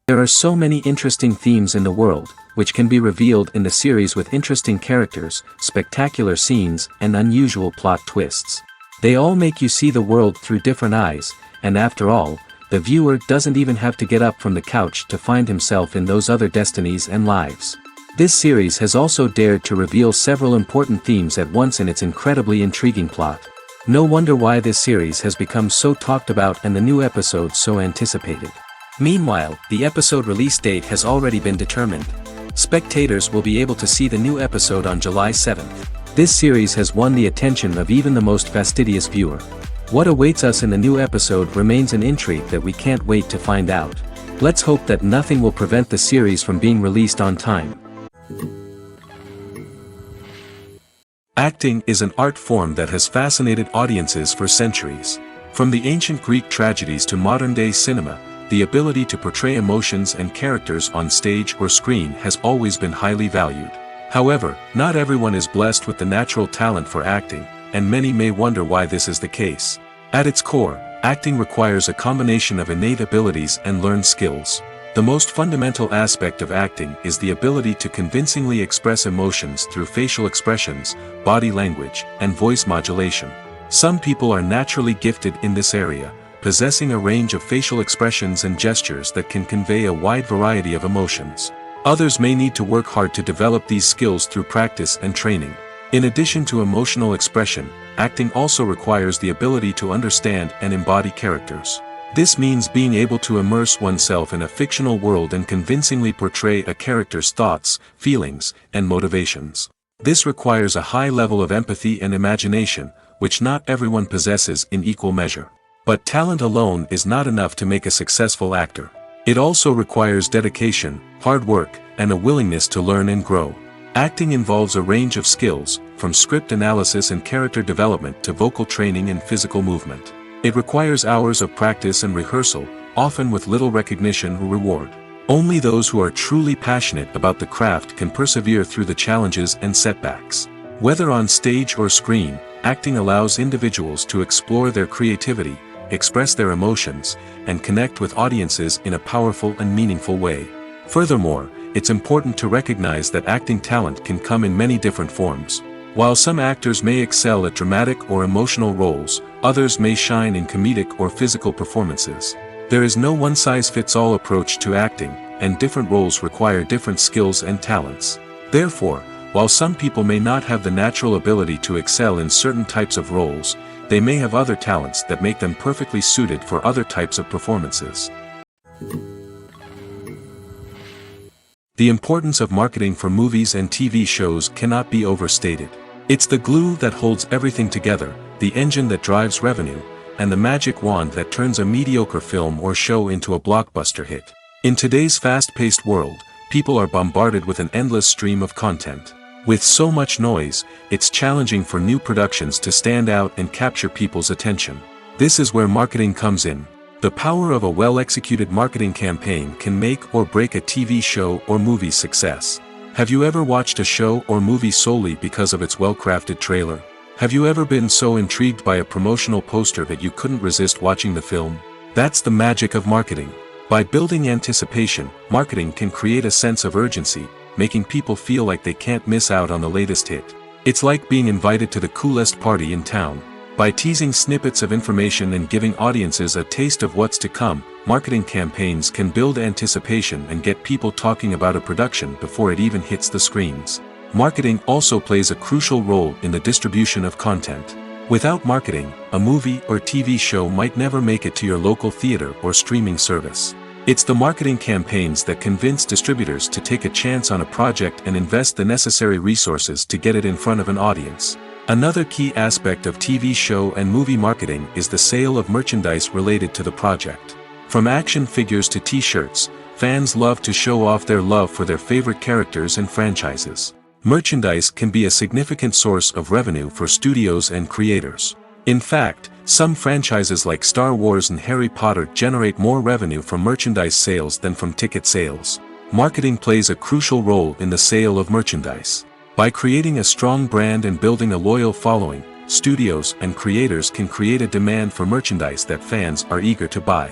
There are so many interesting themes in the world, which can be revealed in the series with interesting characters, spectacular scenes, and unusual plot twists. They all make you see the world through different eyes, and after all, the viewer doesn't even have to get up from the couch to find himself in those other destinies and lives. This series has also dared to reveal several important themes at once in its incredibly intriguing plot. No wonder why this series has become so talked about and the new episodes so anticipated. Meanwhile, the episode release date has already been determined. Spectators will be able to see the new episode on July 7th. This series has won the attention of even the most fastidious viewer. What awaits us in the new episode remains an intrigue that we can't wait to find out. Let's hope that nothing will prevent the series from being released on time. Acting is an art form that has fascinated audiences for centuries. From the ancient Greek tragedies to modern-day cinema, the ability to portray emotions and characters on stage or screen has always been highly valued. However, not everyone is blessed with the natural talent for acting, and many may wonder why this is the case. At its core, acting requires a combination of innate abilities and learned skills. The most fundamental aspect of acting is the ability to convincingly express emotions through facial expressions, body language, and voice modulation. Some people are naturally gifted in this area, possessing a range of facial expressions and gestures that can convey a wide variety of emotions. Others may need to work hard to develop these skills through practice and training. In addition to emotional expression, acting also requires the ability to understand and embody characters. This means being able to immerse oneself in a fictional world and convincingly portray a character's thoughts, feelings, and motivations. This requires a high level of empathy and imagination, which not everyone possesses in equal measure. But talent alone is not enough to make a successful actor. It also requires dedication, hard work, and a willingness to learn and grow. Acting involves a range of skills, from script analysis and character development to vocal training and physical movement. It requires hours of practice and rehearsal, often with little recognition or reward. Only those who are truly passionate about the craft can persevere through the challenges and setbacks. Whether on stage or screen, acting allows individuals to explore their creativity, express their emotions, and connect with audiences in a powerful and meaningful way. Furthermore, it's important to recognize that acting talent can come in many different forms. While some actors may excel at dramatic or emotional roles, others may shine in comedic or physical performances. There is no one-size-fits-all approach to acting, and different roles require different skills and talents. Therefore, while some people may not have the natural ability to excel in certain types of roles, they may have other talents that make them perfectly suited for other types of performances. The importance of marketing for movies and TV shows cannot be overstated. It's the glue that holds everything together, the engine that drives revenue, and the magic wand that turns a mediocre film or show into a blockbuster hit. In today's fast-paced world, people are bombarded with an endless stream of content. With so much noise, it's challenging for new productions to stand out and capture people's attention. This is where marketing comes in. The power of a well-executed marketing campaign can make or break a TV show or movie's success. Have you ever watched a show or movie solely because of its well-crafted trailer? Have you ever been so intrigued by a promotional poster that you couldn't resist watching the film? That's the magic of marketing. By building anticipation, marketing can create a sense of urgency, making people feel like they can't miss out on the latest hit. It's like being invited to the coolest party in town. By teasing snippets of information and giving audiences a taste of what's to come, marketing campaigns can build anticipation and get people talking about a production before it even hits the screens. Marketing also plays a crucial role in the distribution of content. Without marketing, a movie or TV show might never make it to your local theater or streaming service. It's the marketing campaigns that convince distributors to take a chance on a project and invest the necessary resources to get it in front of an audience. Another key aspect of TV show and movie marketing is the sale of merchandise related to the project. From action figures to t-shirts, fans love to show off their love for their favorite characters and franchises. Merchandise can be a significant source of revenue for studios and creators. In fact, some franchises like Star Wars and Harry Potter generate more revenue from merchandise sales than from ticket sales. Marketing plays a crucial role in the sale of merchandise. By creating a strong brand and building a loyal following, studios and creators can create a demand for merchandise that fans are eager to buy.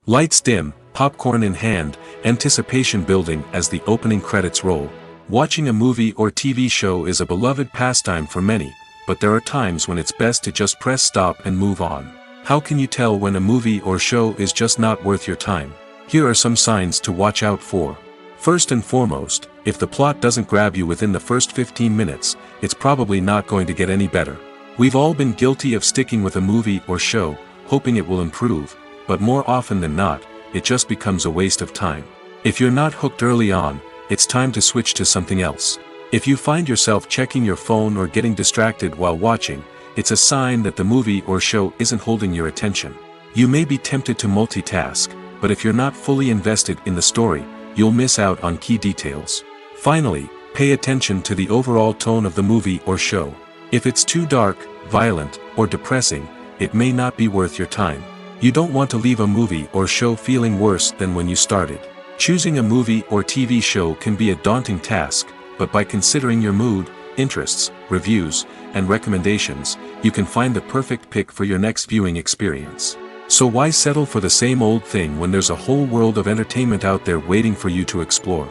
Lights dim, popcorn in hand, anticipation building as the opening credits roll. Watching a movie or TV show is a beloved pastime for many, but there are times when it's best to just press stop and move on. How can you tell when a movie or show is just not worth your time? Here are some signs to watch out for. First and foremost, if the plot doesn't grab you within the first 15 minutes, it's probably not going to get any better. We've all been guilty of sticking with a movie or show, hoping it will improve, but more often than not, it just becomes a waste of time. If you're not hooked early on, it's time to switch to something else. If you find yourself checking your phone or getting distracted while watching, it's a sign that the movie or show isn't holding your attention. You may be tempted to multitask, but if you're not fully invested in the story, you'll miss out on key details. Finally, pay attention to the overall tone of the movie or show. If it's too dark, violent, or depressing, it may not be worth your time. You don't want to leave a movie or show feeling worse than when you started. Choosing a movie or TV show can be a daunting task, but by considering your mood, interests, reviews, and recommendations, you can find the perfect pick for your next viewing experience. So why settle for the same old thing when there's a whole world of entertainment out there waiting for you to explore?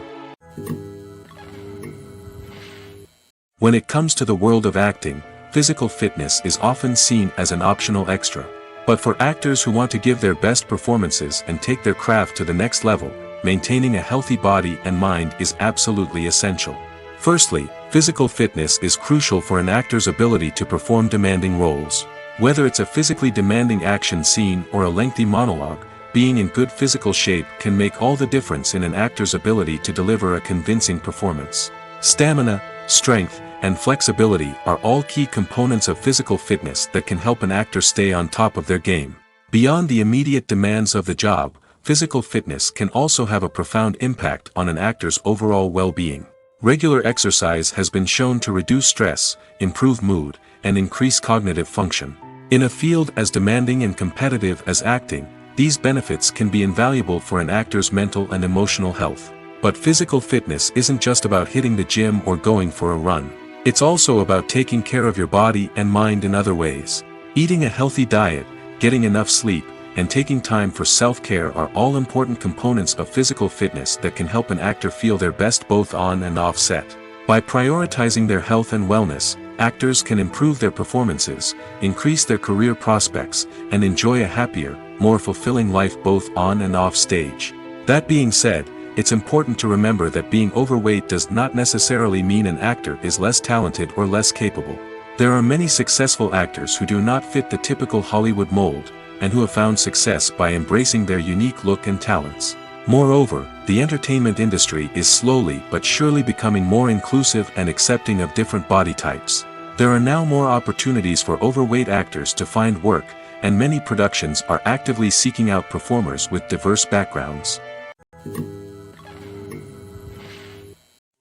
When it comes to the world of acting, physical fitness is often seen as an optional extra. But for actors who want to give their best performances and take their craft to the next level, maintaining a healthy body and mind is absolutely essential. Firstly, physical fitness is crucial for an actor's ability to perform demanding roles. Whether it's a physically demanding action scene or a lengthy monologue, being in good physical shape can make all the difference in an actor's ability to deliver a convincing performance. Stamina, strength, and flexibility are all key components of physical fitness that can help an actor stay on top of their game. Beyond the immediate demands of the job, physical fitness can also have a profound impact on an actor's overall well-being. Regular exercise has been shown to reduce stress, improve mood, and increase cognitive function. In a field as demanding and competitive as acting, these benefits can be invaluable for an actor's mental and emotional health. But physical fitness isn't just about hitting the gym or going for a run. It's also about taking care of your body and mind in other ways. Eating a healthy diet, getting enough sleep, and taking time for self-care are all important components of physical fitness that can help an actor feel their best both on and off set. By prioritizing their health and wellness, actors can improve their performances, increase their career prospects, and enjoy a happier, more fulfilling life both on and off stage. That being said, it's important to remember that being overweight does not necessarily mean an actor is less talented or less capable. There are many successful actors who do not fit the typical Hollywood mold, and who have found success by embracing their unique look and talents. Moreover, the entertainment industry is slowly but surely becoming more inclusive and accepting of different body types. There are now more opportunities for overweight actors to find work, and many productions are actively seeking out performers with diverse backgrounds.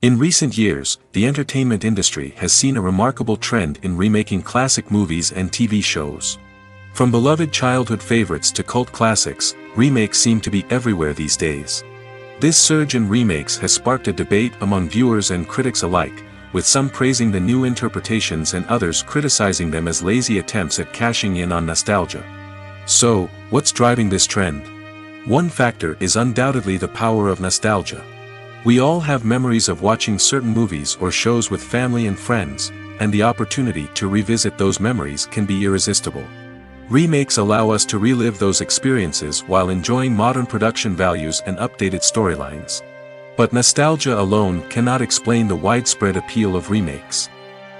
In recent years, the entertainment industry has seen a remarkable trend in remaking classic movies and TV shows. From beloved childhood favorites to cult classics, remakes seem to be everywhere these days. This surge in remakes has sparked a debate among viewers and critics alike, with some praising the new interpretations and others criticizing them as lazy attempts at cashing in on nostalgia. So, what's driving this trend? One factor is undoubtedly the power of nostalgia. We all have memories of watching certain movies or shows with family and friends, and the opportunity to revisit those memories can be irresistible. Remakes allow us to relive those experiences while enjoying modern production values and updated storylines. But nostalgia alone cannot explain the widespread appeal of remakes.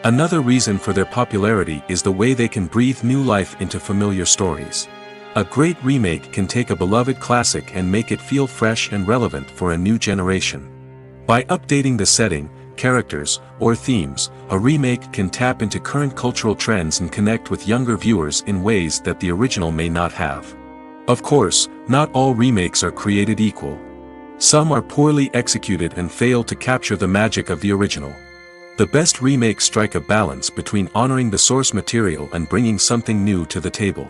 Another reason for their popularity is the way they can breathe new life into familiar stories. A great remake can take a beloved classic and make it feel fresh and relevant for a new generation. By updating the setting, characters, or themes, a remake can tap into current cultural trends and connect with younger viewers in ways that the original may not have. Of course, not all remakes are created equal. Some are poorly executed and fail to capture the magic of the original. The best remakes strike a balance between honoring the source material and bringing something new to the table.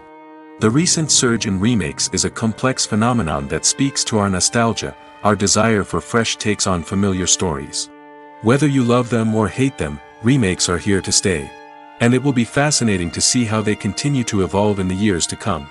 The recent surge in remakes is a complex phenomenon that speaks to our nostalgia, our desire for fresh takes on familiar stories. Whether you love them or hate them, remakes are here to stay. And it will be fascinating to see how they continue to evolve in the years to come.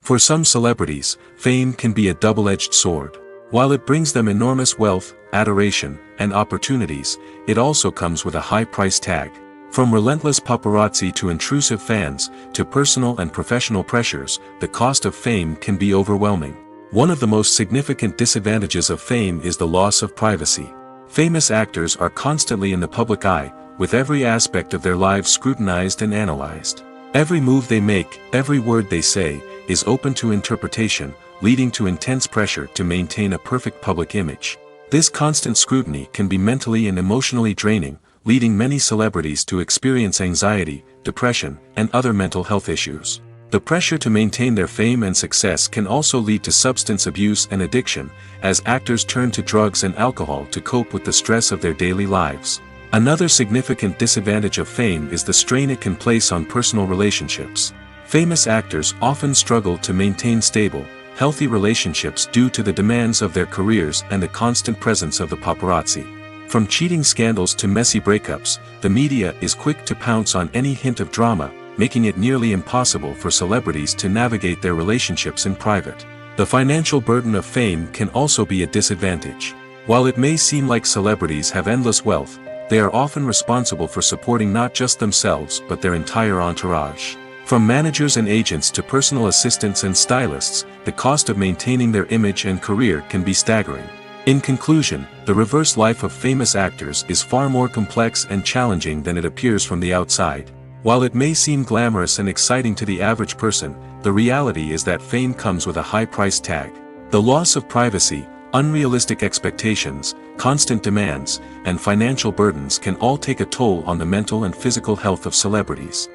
For some celebrities, fame can be a double-edged sword. While it brings them enormous wealth, adoration, and opportunities, it also comes with a high price tag. From relentless paparazzi to intrusive fans, to personal and professional pressures, the cost of fame can be overwhelming. One of the most significant disadvantages of fame is the loss of privacy. Famous actors are constantly in the public eye, with every aspect of their lives scrutinized and analyzed. Every move they make, every word they say, is open to interpretation, leading to intense pressure to maintain a perfect public image. This constant scrutiny can be mentally and emotionally draining, leading many celebrities to experience anxiety, depression, and other mental health issues. The pressure to maintain their fame and success can also lead to substance abuse and addiction, as actors turn to drugs and alcohol to cope with the stress of their daily lives. Another significant disadvantage of fame is the strain it can place on personal relationships. Famous actors often struggle to maintain stable, healthy relationships due to the demands of their careers and the constant presence of the paparazzi. From cheating scandals to messy breakups, the media is quick to pounce on any hint of drama, making it nearly impossible for celebrities to navigate their relationships in private. The financial burden of fame can also be a disadvantage. While it may seem like celebrities have endless wealth, they are often responsible for supporting not just themselves but their entire entourage. From managers and agents to personal assistants and stylists, the cost of maintaining their image and career can be staggering. In conclusion, the reverse life of famous actors is far more complex and challenging than it appears from the outside. While it may seem glamorous and exciting to the average person, the reality is that fame comes with a high price tag. The loss of privacy, unrealistic expectations, constant demands, and financial burdens can all take a toll on the mental and physical health of celebrities.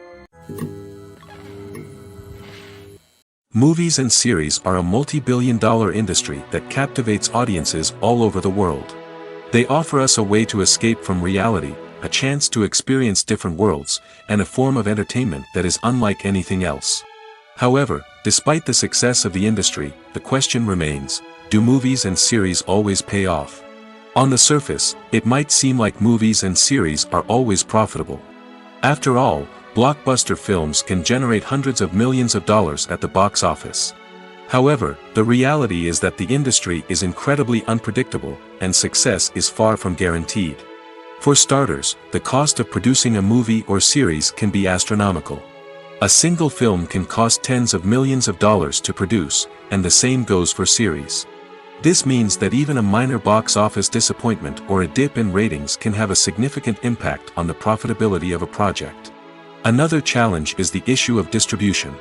Movies and series are a multi-billion-dollar industry that captivates audiences all over the world. They offer us a way to escape from reality, a chance to experience different worlds, and a form of entertainment that is unlike anything else. However, despite the success of the industry, the question remains, do movies and series always pay off? On the surface, it might seem like movies and series are always profitable. After all, blockbuster films can generate hundreds of millions of dollars at the box office. However, the reality is that the industry is incredibly unpredictable, and success is far from guaranteed. For starters, the cost of producing a movie or series can be astronomical. A single film can cost tens of millions of dollars to produce, and the same goes for series. This means that even a minor box office disappointment or a dip in ratings can have a significant impact on the profitability of a project. Another challenge is the issue of distribution.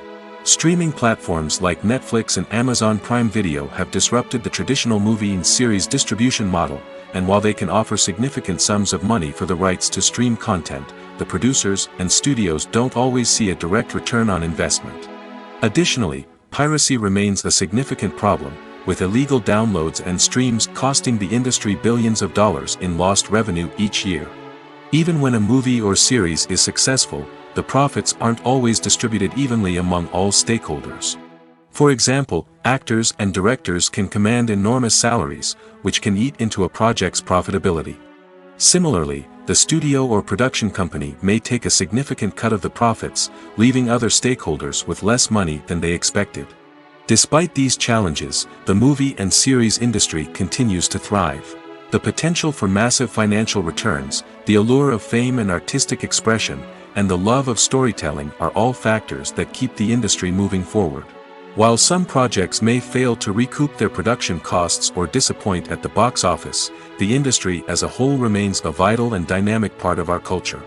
Streaming platforms like Netflix and Amazon Prime Video have disrupted the traditional movie and series distribution model, and while they can offer significant sums of money for the rights to stream content, the producers and studios don't always see a direct return on investment. Additionally, piracy remains a significant problem, with illegal downloads and streams costing the industry billions of dollars in lost revenue each year. Even when a movie or series is successful, the profits aren't always distributed evenly among all stakeholders. For example, actors and directors can command enormous salaries, which can eat into a project's profitability. Similarly, the studio or production company may take a significant cut of the profits, leaving other stakeholders with less money than they expected. Despite these challenges, the movie and series industry continues to thrive. The potential for massive financial returns, the allure of fame and artistic expression, and the love of storytelling are all factors that keep the industry moving forward. While some projects may fail to recoup their production costs or disappoint at the box office, the industry as a whole remains a vital and dynamic part of our culture.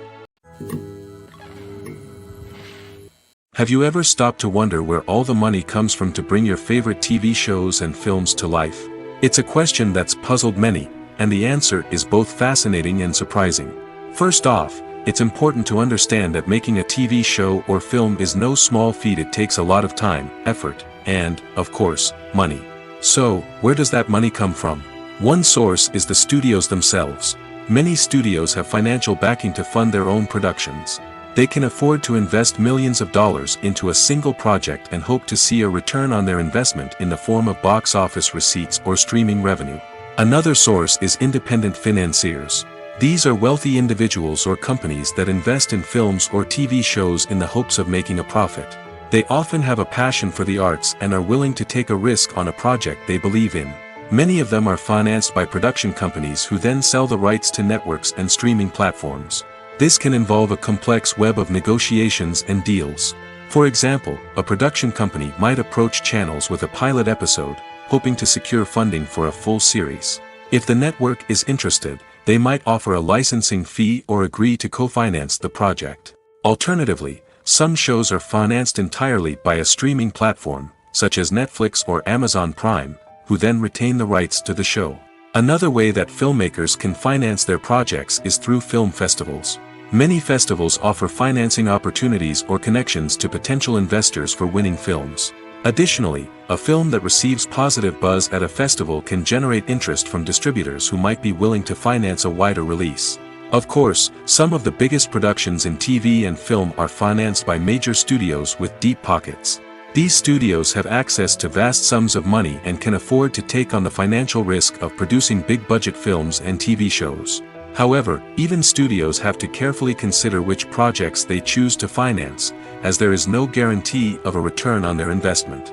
Have you ever stopped to wonder where all the money comes from to bring your favorite TV shows and films to life? It's a question that's puzzled many, and the answer is both fascinating and surprising. First off, it's important to understand that making a TV show or film is no small feat. It takes a lot of time, effort, and, of course, money. So, where does that money come from? One source is the studios themselves. Many studios have financial backing to fund their own productions. They can afford to invest millions of dollars into a single project and hope to see a return on their investment in the form of box office receipts or streaming revenue. Another source is independent financiers. These are wealthy individuals or companies that invest in films or TV shows in the hopes of making a profit. They often have a passion for the arts and are willing to take a risk on a project they believe in. Many of them are financed by production companies who then sell the rights to networks and streaming platforms. This can involve a complex web of negotiations and deals. For example, a production company might approach channels with a pilot episode, hoping to secure funding for a full series. If the network is interested, they might offer a licensing fee or agree to co-finance the project. Alternatively, some shows are financed entirely by a streaming platform, such as Netflix or Amazon Prime, who then retain the rights to the show. Another way that filmmakers can finance their projects is through film festivals. Many festivals offer financing opportunities or connections to potential investors for winning films. Additionally, a film that receives positive buzz at a festival can generate interest from distributors who might be willing to finance a wider release. Of course, some of the biggest productions in TV and film are financed by major studios with deep pockets. These studios have access to vast sums of money and can afford to take on the financial risk of producing big-budget films and TV shows. However, even studios have to carefully consider which projects they choose to finance, as there is no guarantee of a return on their investment.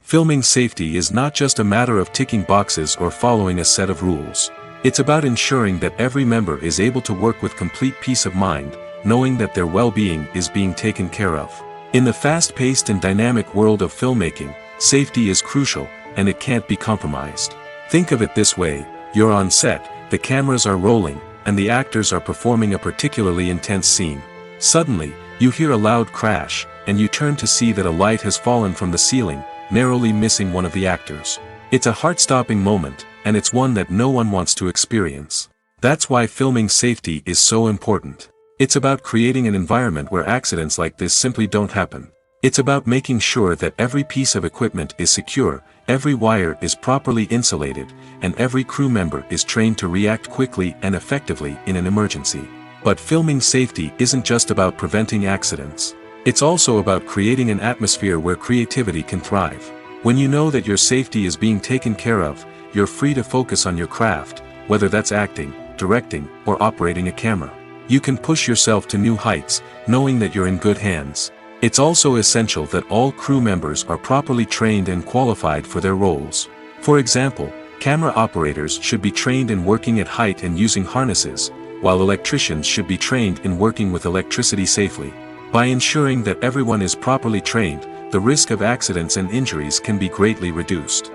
Filming safety is not just a matter of ticking boxes or following a set of rules. It's about ensuring that every member is able to work with complete peace of mind, knowing that their well-being is being taken care of. In the fast-paced and dynamic world of filmmaking, safety is crucial, and it can't be compromised. Think of it this way: you're on set, the cameras are rolling, and the actors are performing a particularly intense scene. Suddenly, you hear a loud crash, and you turn to see that a light has fallen from the ceiling, narrowly missing one of the actors. It's a heart-stopping moment, and it's one that no one wants to experience. That's why filming safety is so important. It's about creating an environment where accidents like this simply don't happen. It's about making sure that every piece of equipment is secure, every wire is properly insulated, and every crew member is trained to react quickly and effectively in an emergency. But filming safety isn't just about preventing accidents. It's also about creating an atmosphere where creativity can thrive. When you know that your safety is being taken care of, you're free to focus on your craft, whether that's acting, directing, or operating a camera. You can push yourself to new heights, knowing that you're in good hands. It's also essential that all crew members are properly trained and qualified for their roles. For example, camera operators should be trained in working at height and using harnesses, while electricians should be trained in working with electricity safely. By ensuring that everyone is properly trained, the risk of accidents and injuries can be greatly reduced.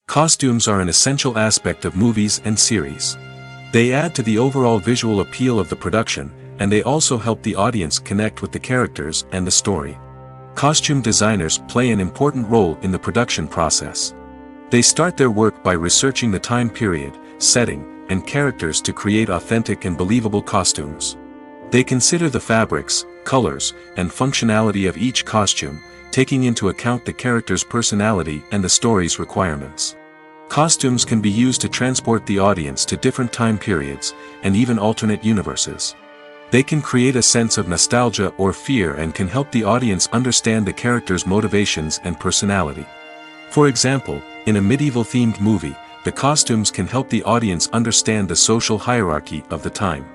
Costumes are an essential aspect of movies and series. They add to the overall visual appeal of the production, and they also help the audience connect with the characters and the story. Costume designers play an important role in the production process. They start their work by researching the time period, setting, and characters to create authentic and believable costumes. They consider the fabrics, colors, and functionality of each costume, taking into account the character's personality and the story's requirements. Costumes can be used to transport the audience to different time periods, and even alternate universes. They can create a sense of nostalgia or fear and can help the audience understand the character's motivations and personality. For example, in a medieval-themed movie, the costumes can help the audience understand the social hierarchy of the time.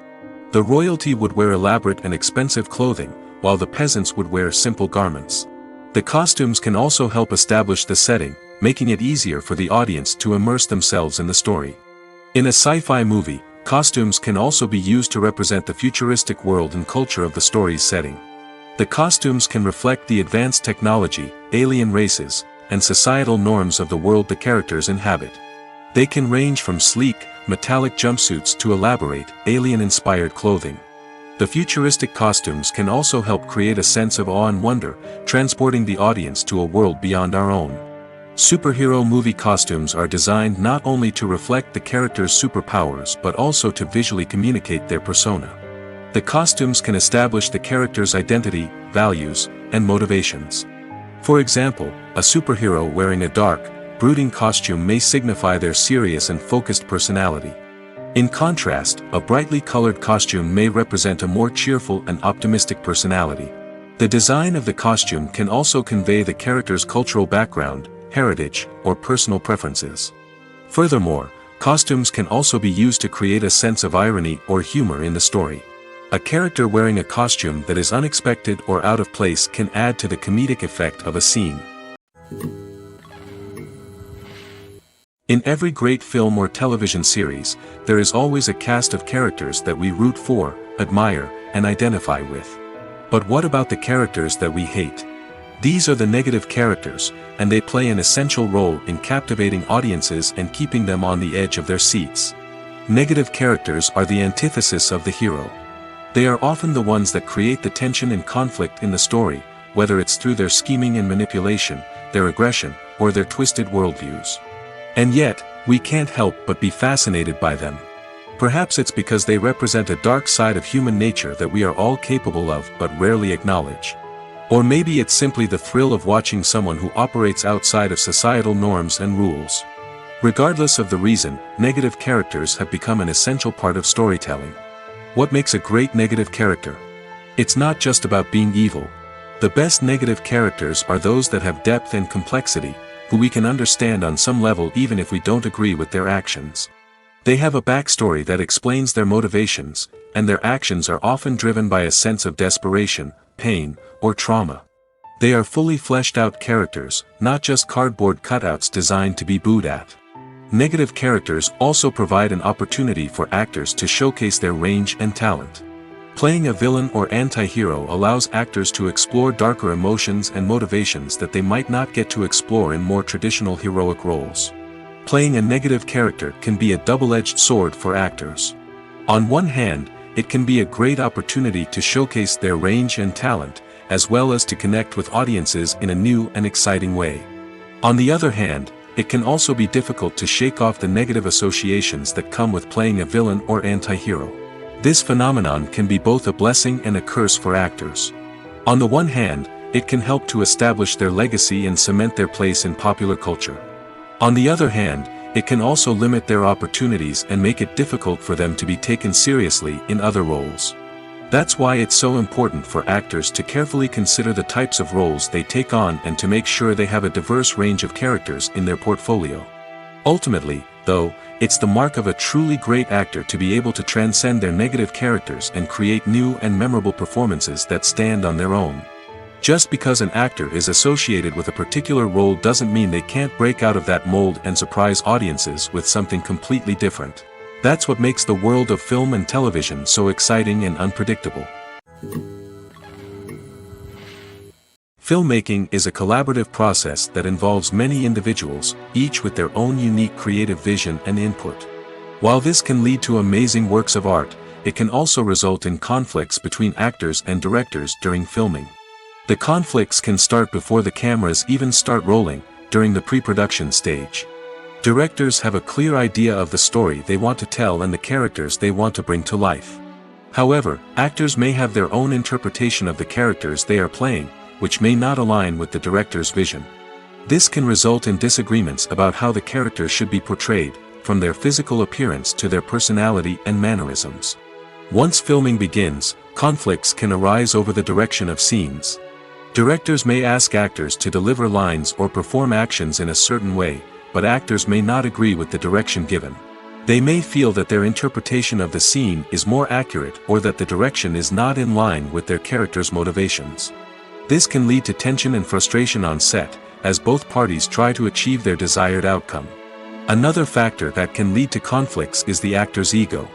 The royalty would wear elaborate and expensive clothing, while the peasants would wear simple garments. The costumes can also help establish the setting, making it easier for the audience to immerse themselves in the story. In a sci-fi movie, costumes can also be used to represent the futuristic world and culture of the story's setting. The costumes can reflect the advanced technology, alien races, and societal norms of the world the characters inhabit. They can range from sleek, metallic jumpsuits to elaborate, alien-inspired clothing. The futuristic costumes can also help create a sense of awe and wonder, transporting the audience to a world beyond our own. Superhero movie costumes are designed not only to reflect the character's superpowers but also to visually communicate their persona. The costumes can establish the character's identity, values, and motivations. For example, a superhero wearing a dark, brooding costume may signify their serious and focused personality. In contrast, a brightly colored costume may represent a more cheerful and optimistic personality. The design of the costume can also convey the character's cultural background, heritage, or personal preferences. Furthermore, costumes can also be used to create a sense of irony or humor in the story. A character wearing a costume that is unexpected or out of place can add to the comedic effect of a scene. In every great film or television series, there is always a cast of characters that we root for, admire, and identify with. But what about the characters that we hate? These are the negative characters, and they play an essential role in captivating audiences and keeping them on the edge of their seats. Negative characters are the antithesis of the hero. They are often the ones that create the tension and conflict in the story, whether it's through their scheming and manipulation, their aggression, or their twisted worldviews. And yet, we can't help but be fascinated by them. Perhaps it's because they represent a dark side of human nature that we are all capable of but rarely acknowledge. Or maybe it's simply the thrill of watching someone who operates outside of societal norms and rules. Regardless of the reason, negative characters have become an essential part of storytelling. What makes a great negative character? It's not just about being evil. The best negative characters are those that have depth and complexity, who we can understand on some level even if we don't agree with their actions. They have a backstory that explains their motivations, and their actions are often driven by a sense of desperation, pain, or trauma. They are fully fleshed out characters, not just cardboard cutouts designed to be booed at. Negative characters also provide an opportunity for actors to showcase their range and talent. Playing a villain or anti-hero allows actors to explore darker emotions and motivations that they might not get to explore in more traditional heroic roles. Playing a negative character can be a double-edged sword for actors. On one hand, it can be a great opportunity to showcase their range and talent, as well as to connect with audiences in a new and exciting way. On the other hand, it can also be difficult to shake off the negative associations that come with playing a villain or anti-hero. This phenomenon can be both a blessing and a curse for actors. On the one hand, it can help to establish their legacy and cement their place in popular culture. On the other hand, it can also limit their opportunities and make it difficult for them to be taken seriously in other roles. That's why it's so important for actors to carefully consider the types of roles they take on and to make sure they have a diverse range of characters in their portfolio. Ultimately, though, it's the mark of a truly great actor to be able to transcend their negative characters and create new and memorable performances that stand on their own. Just because an actor is associated with a particular role doesn't mean they can't break out of that mold and surprise audiences with something completely different. That's what makes the world of film and television so exciting and unpredictable. Filmmaking is a collaborative process that involves many individuals, each with their own unique creative vision and input. While this can lead to amazing works of art, it can also result in conflicts between actors and directors during filming. The conflicts can start before the cameras even start rolling, during the pre-production stage. Directors have a clear idea of the story they want to tell and the characters they want to bring to life. However, actors may have their own interpretation of the characters they are playing, which may not align with the director's vision. This can result in disagreements about how the characters should be portrayed, from their physical appearance to their personality and mannerisms. Once filming begins, conflicts can arise over the direction of scenes. Directors may ask actors to deliver lines or perform actions in a certain way, but actors may not agree with the direction given. They may feel that their interpretation of the scene is more accurate or that the direction is not in line with their character's motivations. This can lead to tension and frustration on set, as both parties try to achieve their desired outcome. Another factor that can lead to conflicts is the actor's ego.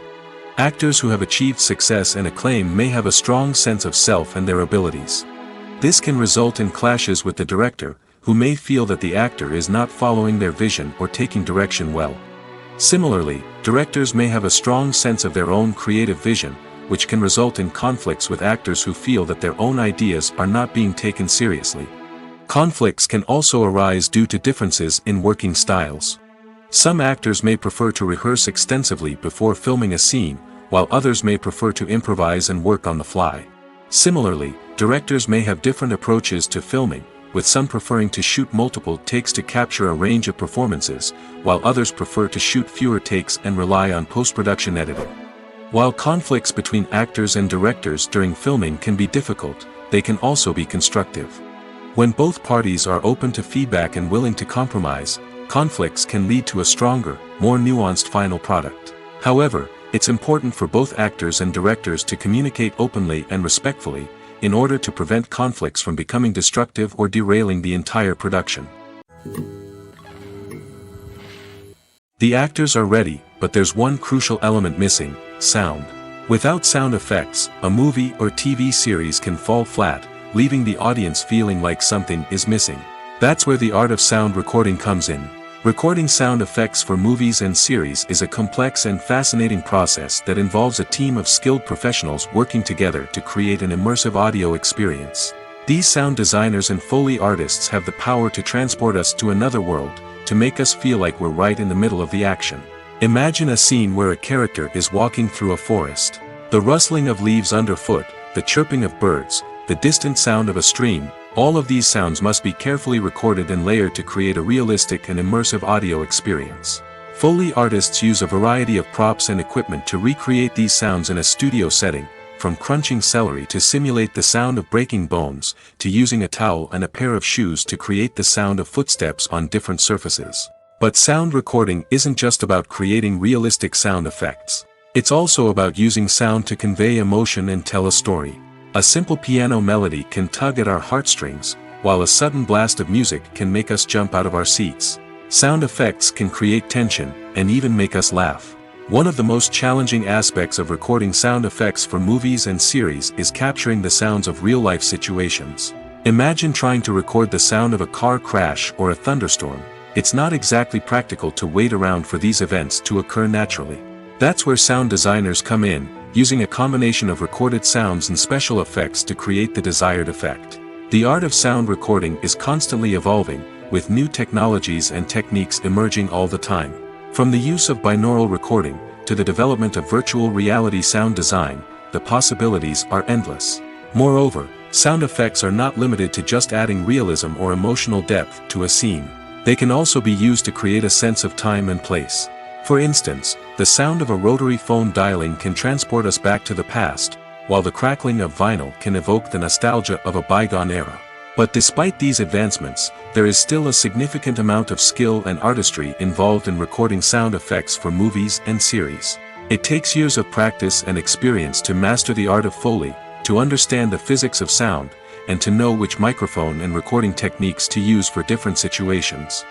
Actors who have achieved success and acclaim may have a strong sense of self and their abilities. This can result in clashes with the director, who may feel that the actor is not following their vision or taking direction well. Similarly, directors may have a strong sense of their own creative vision, which can result in conflicts with actors who feel that their own ideas are not being taken seriously. Conflicts can also arise due to differences in working styles. Some actors may prefer to rehearse extensively before filming a scene, while others may prefer to improvise and work on the fly. Similarly, directors may have different approaches to filming, with some preferring to shoot multiple takes to capture a range of performances, while others prefer to shoot fewer takes and rely on post-production editing. While conflicts between actors and directors during filming can be difficult, they can also be constructive. When both parties are open to feedback and willing to compromise, conflicts can lead to a stronger, more nuanced final product. However, it's important for both actors and directors to communicate openly and respectfully, in order to prevent conflicts from becoming destructive or derailing the entire production. The actors are ready, but there's one crucial element missing: sound. Without sound effects, a movie or TV series can fall flat, leaving the audience feeling like something is missing. That's where the art of sound recording comes in. Recording sound effects for movies and series is a complex and fascinating process that involves a team of skilled professionals working together to create an immersive audio experience. These sound designers and Foley artists have the power to transport us to another world, to make us feel like we're right in the middle of the action. Imagine a scene where a character is walking through a forest. The rustling of leaves underfoot, the chirping of birds, the distant sound of a stream, all of these sounds must be carefully recorded and layered to create a realistic and immersive audio experience. Foley artists use a variety of props and equipment to recreate these sounds in a studio setting, from crunching celery to simulate the sound of breaking bones, to using a towel and a pair of shoes to create the sound of footsteps on different surfaces. But sound recording isn't just about creating realistic sound effects. It's also about using sound to convey emotion and tell a story. A simple piano melody can tug at our heartstrings, while a sudden blast of music can make us jump out of our seats. Sound effects can create tension, and even make us laugh. One of the most challenging aspects of recording sound effects for movies and series is capturing the sounds of real-life situations. Imagine trying to record the sound of a car crash or a thunderstorm. It's not exactly practical to wait around for these events to occur naturally. That's where sound designers come in, using a combination of recorded sounds and special effects to create the desired effect. The art of sound recording is constantly evolving, with new technologies and techniques emerging all the time. From the use of binaural recording, to the development of virtual reality sound design, the possibilities are endless. Moreover, sound effects are not limited to just adding realism or emotional depth to a scene. They can also be used to create a sense of time and place. For instance, the sound of a rotary phone dialing can transport us back to the past, while the crackling of vinyl can evoke the nostalgia of a bygone era. But despite these advancements, there is still a significant amount of skill and artistry involved in recording sound effects for movies and series. It takes years of practice and experience to master the art of Foley, to understand the physics of sound, and to know which microphone and recording techniques to use for different situations.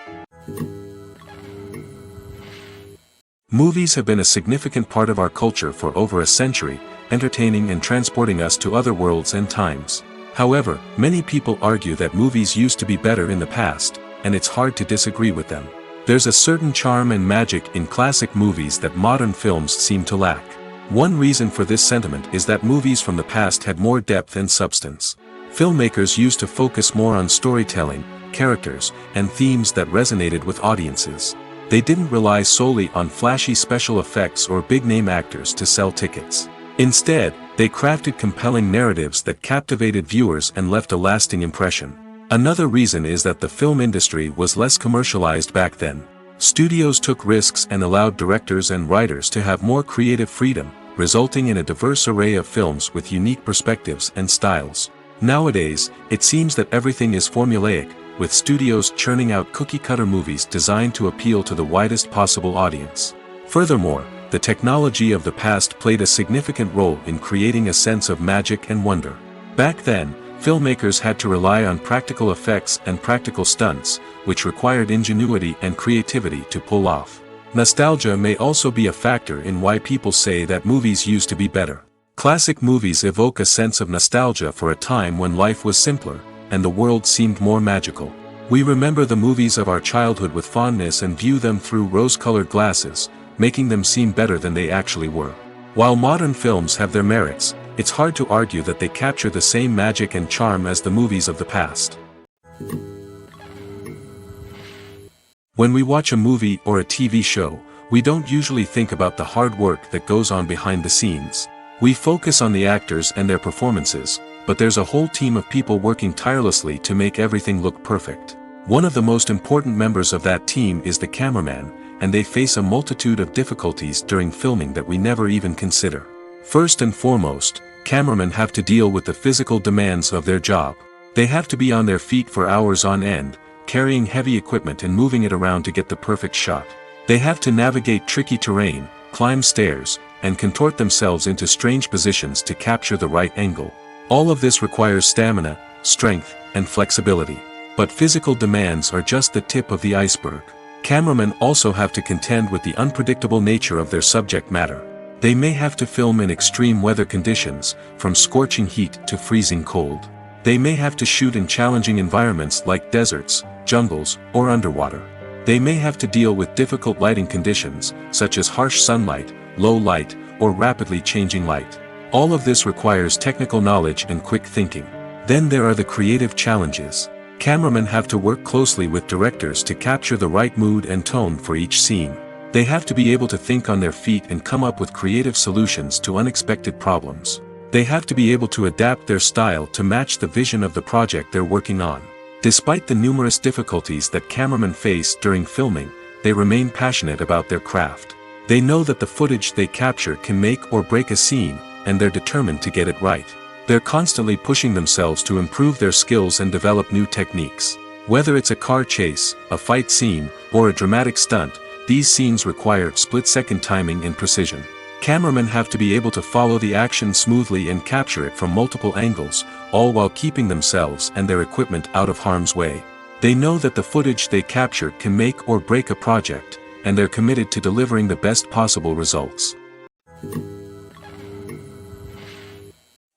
Movies have been a significant part of our culture for over a century, entertaining and transporting us to other worlds and times. However, many people argue that movies used to be better in the past, and it's hard to disagree with them. There's a certain charm and magic in classic movies that modern films seem to lack. One reason for this sentiment is that movies from the past had more depth and substance. Filmmakers used to focus more on storytelling, characters, and themes that resonated with audiences. They didn't rely solely on flashy special effects or big-name actors to sell tickets. Instead, they crafted compelling narratives that captivated viewers and left a lasting impression. Another reason is that the film industry was less commercialized back then. Studios took risks and allowed directors and writers to have more creative freedom, resulting in a diverse array of films with unique perspectives and styles. Nowadays, it seems that everything is formulaic, with studios churning out cookie-cutter movies designed to appeal to the widest possible audience. Furthermore, the technology of the past played a significant role in creating a sense of magic and wonder. Back then, Filmmakers had to rely on practical effects and practical stunts, which required ingenuity and creativity to pull off. Nostalgia may also be a factor in why people say that movies used to be better. Classic movies evoke a sense of nostalgia for a time when life was simpler, and the world seemed more magical. We remember the movies of our childhood with fondness and view them through rose-colored glasses, making them seem better than they actually were. While modern films have their merits, it's hard to argue that they capture the same magic and charm as the movies of the past. When we watch a movie or a TV show, we don't usually think about the hard work that goes on behind the scenes. We focus on the actors and their performances, but there's a whole team of people working tirelessly to make everything look perfect. One of the most important members of that team is the cameraman, and they face a multitude of difficulties during filming that we never even consider. First and foremost, cameramen have to deal with the physical demands of their job. They have to be on their feet for hours on end, carrying heavy equipment and moving it around to get the perfect shot. They have to navigate tricky terrain, climb stairs, and contort themselves into strange positions to capture the right angle. All of this requires stamina, strength, and flexibility. But physical demands are just the tip of the iceberg. Cameramen also have to contend with the unpredictable nature of their subject matter. They may have to film in extreme weather conditions, from scorching heat to freezing cold. They may have to shoot in challenging environments like deserts, jungles, or underwater. They may have to deal with difficult lighting conditions, such as harsh sunlight, low light, or rapidly changing light. All of this requires technical knowledge and quick thinking. Then there are the creative challenges. Cameramen have to work closely with directors to capture the right mood and tone for each scene. They have to be able to think on their feet and come up with creative solutions to unexpected problems. They have to be able to adapt their style to match the vision of the project they're working on. Despite the numerous difficulties that cameramen face during filming, they remain passionate about their craft. They know that the footage they capture can make or break a scene, and they're determined to get it right. They're constantly pushing themselves to improve their skills and develop new techniques. Whether it's a car chase, a fight scene, or a dramatic stunt, these scenes require split-second timing and precision. Cameramen have to be able to follow the action smoothly and capture it from multiple angles, all while keeping themselves and their equipment out of harm's way. They know that the footage they capture can make or break a project, and they're committed to delivering the best possible results.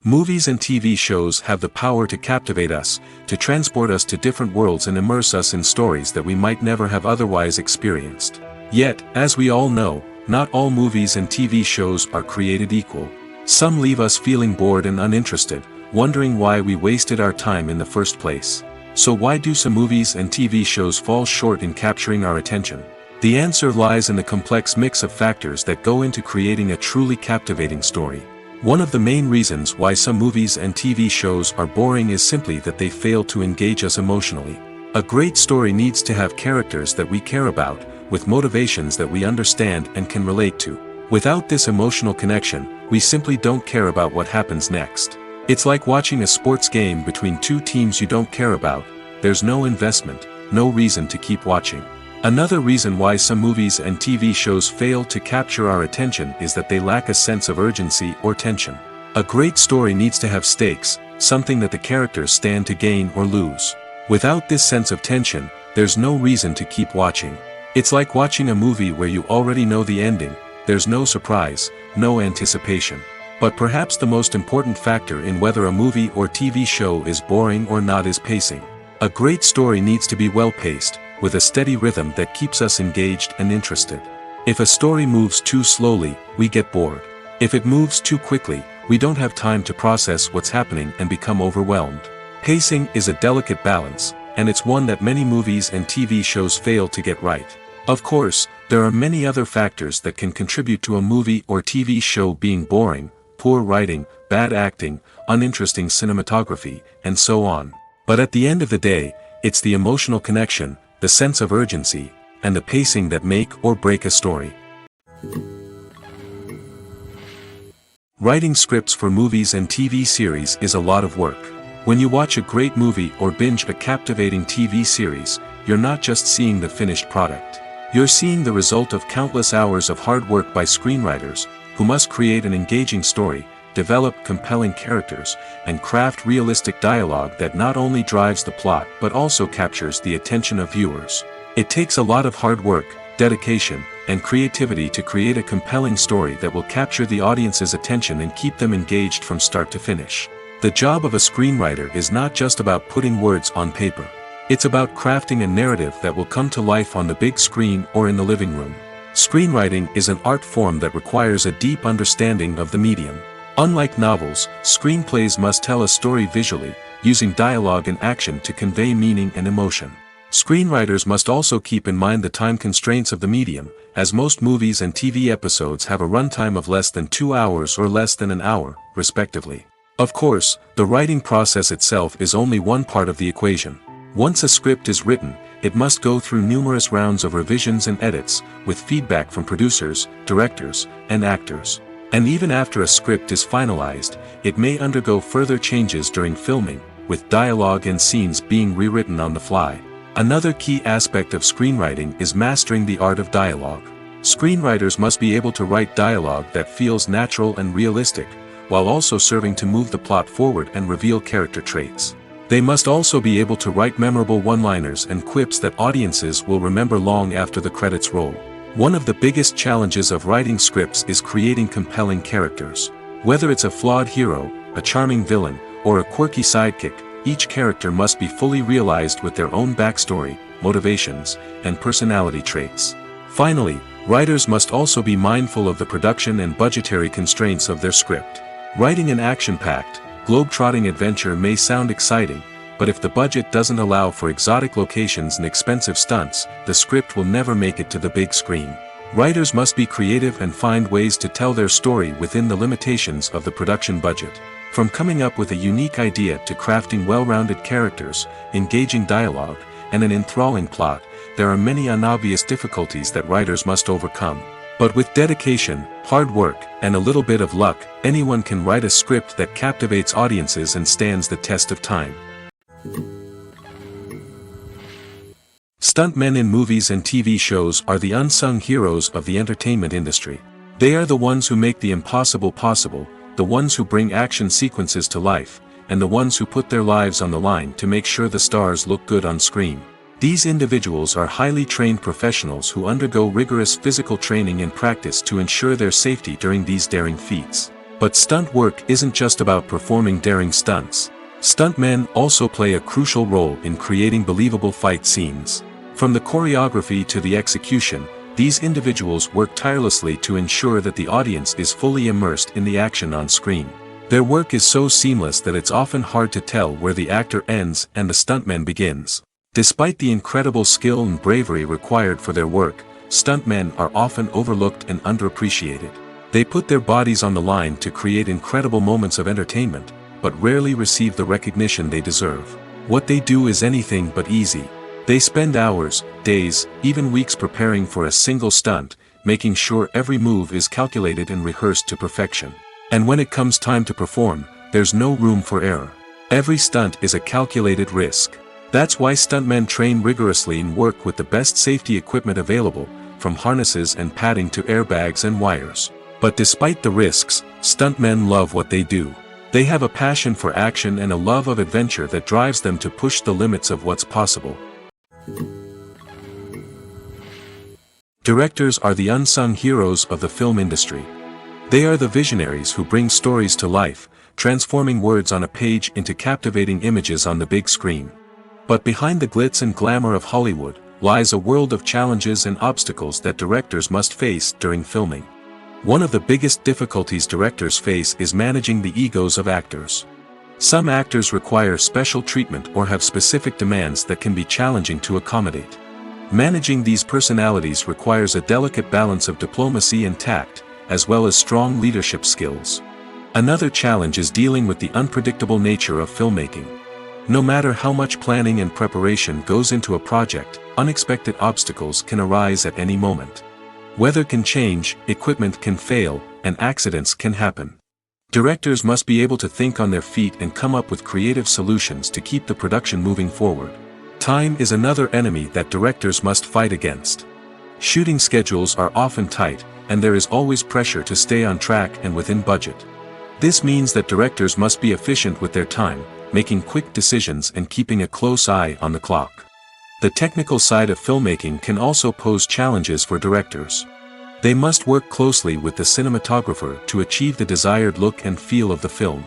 Movies and TV shows have the power to captivate us, to transport us to different worlds and immerse us in stories that we might never have otherwise experienced. Yet, as we all know, not all movies and TV shows are created equal. Some leave us feeling bored and uninterested, wondering why we wasted our time in the first place. So why do some movies and TV shows fall short in capturing our attention? The answer lies in the complex mix of factors that go into creating a truly captivating story. One of the main reasons why some movies and TV shows are boring is simply that they fail to engage us emotionally. A great story needs to have characters that we care about, with motivations that we understand and can relate to. Without this emotional connection, we simply don't care about what happens next. It's like watching a sports game between two teams you don't care about. There's no investment, no reason to keep watching. Another reason why some movies and TV shows fail to capture our attention is that they lack a sense of urgency or tension. A great story needs to have stakes, something that the characters stand to gain or lose. Without this sense of tension, there's no reason to keep watching. It's like watching a movie where you already know the ending. There's no surprise, no anticipation. But perhaps the most important factor in whether a movie or TV show is boring or not is pacing. A great story needs to be well-paced, with a steady rhythm that keeps us engaged and interested. If a story moves too slowly, we get bored. If it moves too quickly, we don't have time to process what's happening and become overwhelmed. Pacing is a delicate balance, and it's one that many movies and TV shows fail to get right. Of course, there are many other factors that can contribute to a movie or TV show being boring: poor writing, bad acting, uninteresting cinematography, and so on. But at the end of the day, it's the emotional connection, the sense of urgency, and the pacing that make or break a story. Writing scripts for movies and TV series is a lot of work. When you watch a great movie or binge a captivating TV series, you're not just seeing the finished product. You're seeing the result of countless hours of hard work by screenwriters, who must create an engaging story, develop compelling characters, and craft realistic dialogue that not only drives the plot but also captures the attention of viewers. It takes a lot of hard work, dedication, and creativity to create a compelling story that will capture the audience's attention and keep them engaged from start to finish. The job of a screenwriter is not just about putting words on paper. It's about crafting a narrative that will come to life on the big screen or in the living room. Screenwriting is an art form that requires a deep understanding of the medium. Unlike novels, screenplays must tell a story visually, using dialogue and action to convey meaning and emotion. Screenwriters must also keep in mind the time constraints of the medium, as most movies and TV episodes have a runtime of less than 2 hours or less than an hour, respectively. Of course, the writing process itself is only one part of the equation. Once a script is written, it must go through numerous rounds of revisions and edits, with feedback from producers, directors, and actors. And even after a script is finalized, it may undergo further changes during filming, with dialogue and scenes being rewritten on the fly. Another key aspect of screenwriting is mastering the art of dialogue. Screenwriters must be able to write dialogue that feels natural and realistic, while also serving to move the plot forward and reveal character traits. They must also be able to write memorable one-liners and quips that audiences will remember long after the credits roll. One of the biggest challenges of writing scripts is creating compelling characters. Whether it's a flawed hero, a charming villain, or a quirky sidekick, each character must be fully realized with their own backstory, motivations, and personality traits. Finally, writers must also be mindful of the production and budgetary constraints of their script. Writing an action-packed, globe-trotting adventure may sound exciting, but if the budget doesn't allow for exotic locations and expensive stunts, the script will never make it to the big screen. Writers must be creative and find ways to tell their story within the limitations of the production budget. From coming up with a unique idea to crafting well-rounded characters, engaging dialogue, and an enthralling plot, there are many unobvious difficulties that writers must overcome. But with dedication, hard work, and a little bit of luck, anyone can write a script that captivates audiences and stands the test of time. Stuntmen in movies and TV shows are the unsung heroes of the entertainment industry. They are the ones who make the impossible possible, the ones who bring action sequences to life, and the ones who put their lives on the line to make sure the stars look good on screen. These individuals are highly trained professionals who undergo rigorous physical training and practice to ensure their safety during these daring feats. But stunt work isn't just about performing daring stunts. Stuntmen also play a crucial role in creating believable fight scenes. From the choreography to the execution, these individuals work tirelessly to ensure that the audience is fully immersed in the action on screen. Their work is so seamless that it's often hard to tell where the actor ends and the stuntman begins. Despite the incredible skill and bravery required for their work, stuntmen are often overlooked and underappreciated. They put their bodies on the line to create incredible moments of entertainment, but rarely receive the recognition they deserve. What they do is anything but easy. They spend hours, days, even weeks preparing for a single stunt, making sure every move is calculated and rehearsed to perfection. And when it comes time to perform, there's no room for error. Every stunt is a calculated risk. That's why stuntmen train rigorously and work with the best safety equipment available, from harnesses and padding to airbags and wires. But despite the risks, stuntmen love what they do. They have a passion for action and a love of adventure that drives them to push the limits of what's possible. Directors are the unsung heroes of the film industry. They are the visionaries who bring stories to life, transforming words on a page into captivating images on the big screen. But behind the glitz and glamour of Hollywood, lies a world of challenges and obstacles that directors must face during filming. One of the biggest difficulties directors face is managing the egos of actors. Some actors require special treatment or have specific demands that can be challenging to accommodate. Managing these personalities requires a delicate balance of diplomacy and tact, as well as strong leadership skills. Another challenge is dealing with the unpredictable nature of filmmaking. No matter how much planning and preparation goes into a project, unexpected obstacles can arise at any moment. Weather can change, equipment can fail, and accidents can happen. Directors must be able to think on their feet and come up with creative solutions to keep the production moving forward. Time is another enemy that directors must fight against. Shooting schedules are often tight, and there is always pressure to stay on track and within budget. This means that directors must be efficient with their time, making quick decisions and keeping a close eye on the clock. The technical side of filmmaking can also pose challenges for directors. They must work closely with the cinematographer to achieve the desired look and feel of the film.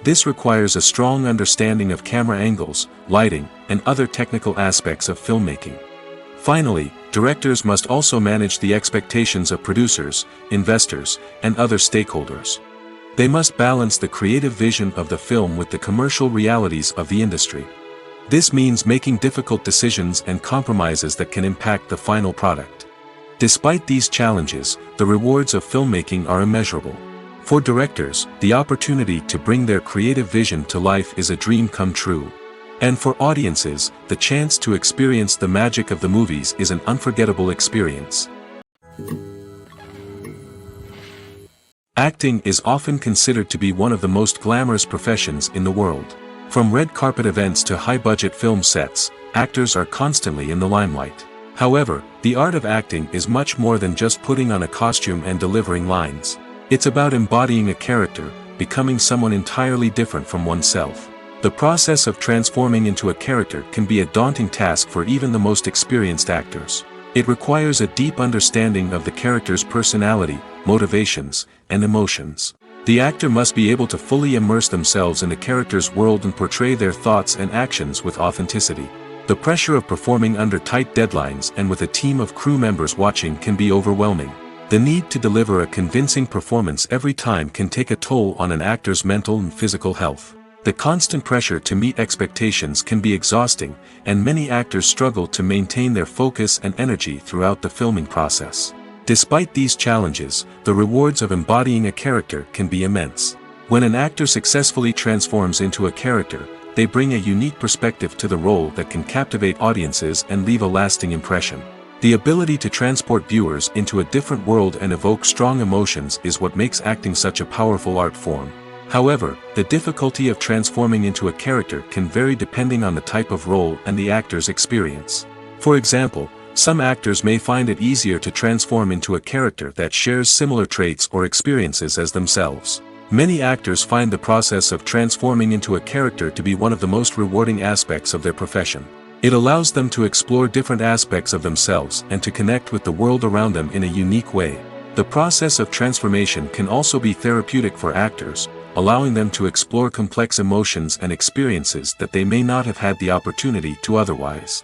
This requires a strong understanding of camera angles, lighting, and other technical aspects of filmmaking. Finally, directors must also manage the expectations of producers, investors, and other stakeholders. They must balance the creative vision of the film with the commercial realities of the industry. This means making difficult decisions and compromises that can impact the final product. Despite these challenges, the rewards of filmmaking are immeasurable. For directors, the opportunity to bring their creative vision to life is a dream come true. And for audiences, the chance to experience the magic of the movies is an unforgettable experience. Acting is often considered to be one of the most glamorous professions in the world. From red carpet events to high-budget film sets, actors are constantly in the limelight. However, the art of acting is much more than just putting on a costume and delivering lines. It's about embodying a character, becoming someone entirely different from oneself. The process of transforming into a character can be a daunting task for even the most experienced actors. It requires a deep understanding of the character's personality, motivations, and emotions. The actor must be able to fully immerse themselves in the character's world and portray their thoughts and actions with authenticity. The pressure of performing under tight deadlines and with a team of crew members watching can be overwhelming. The need to deliver a convincing performance every time can take a toll on an actor's mental and physical health. The constant pressure to meet expectations can be exhausting, and many actors struggle to maintain their focus and energy throughout the filming process. Despite these challenges, the rewards of embodying a character can be immense. When an actor successfully transforms into a character, they bring a unique perspective to the role that can captivate audiences and leave a lasting impression. The ability to transport viewers into a different world and evoke strong emotions is what makes acting such a powerful art form. However, the difficulty of transforming into a character can vary depending on the type of role and the actor's experience. For example, some actors may find it easier to transform into a character that shares similar traits or experiences as themselves. Many actors find the process of transforming into a character to be one of the most rewarding aspects of their profession. It allows them to explore different aspects of themselves and to connect with the world around them in a unique way. The process of transformation can also be therapeutic for actors, allowing them to explore complex emotions and experiences that they may not have had the opportunity to otherwise.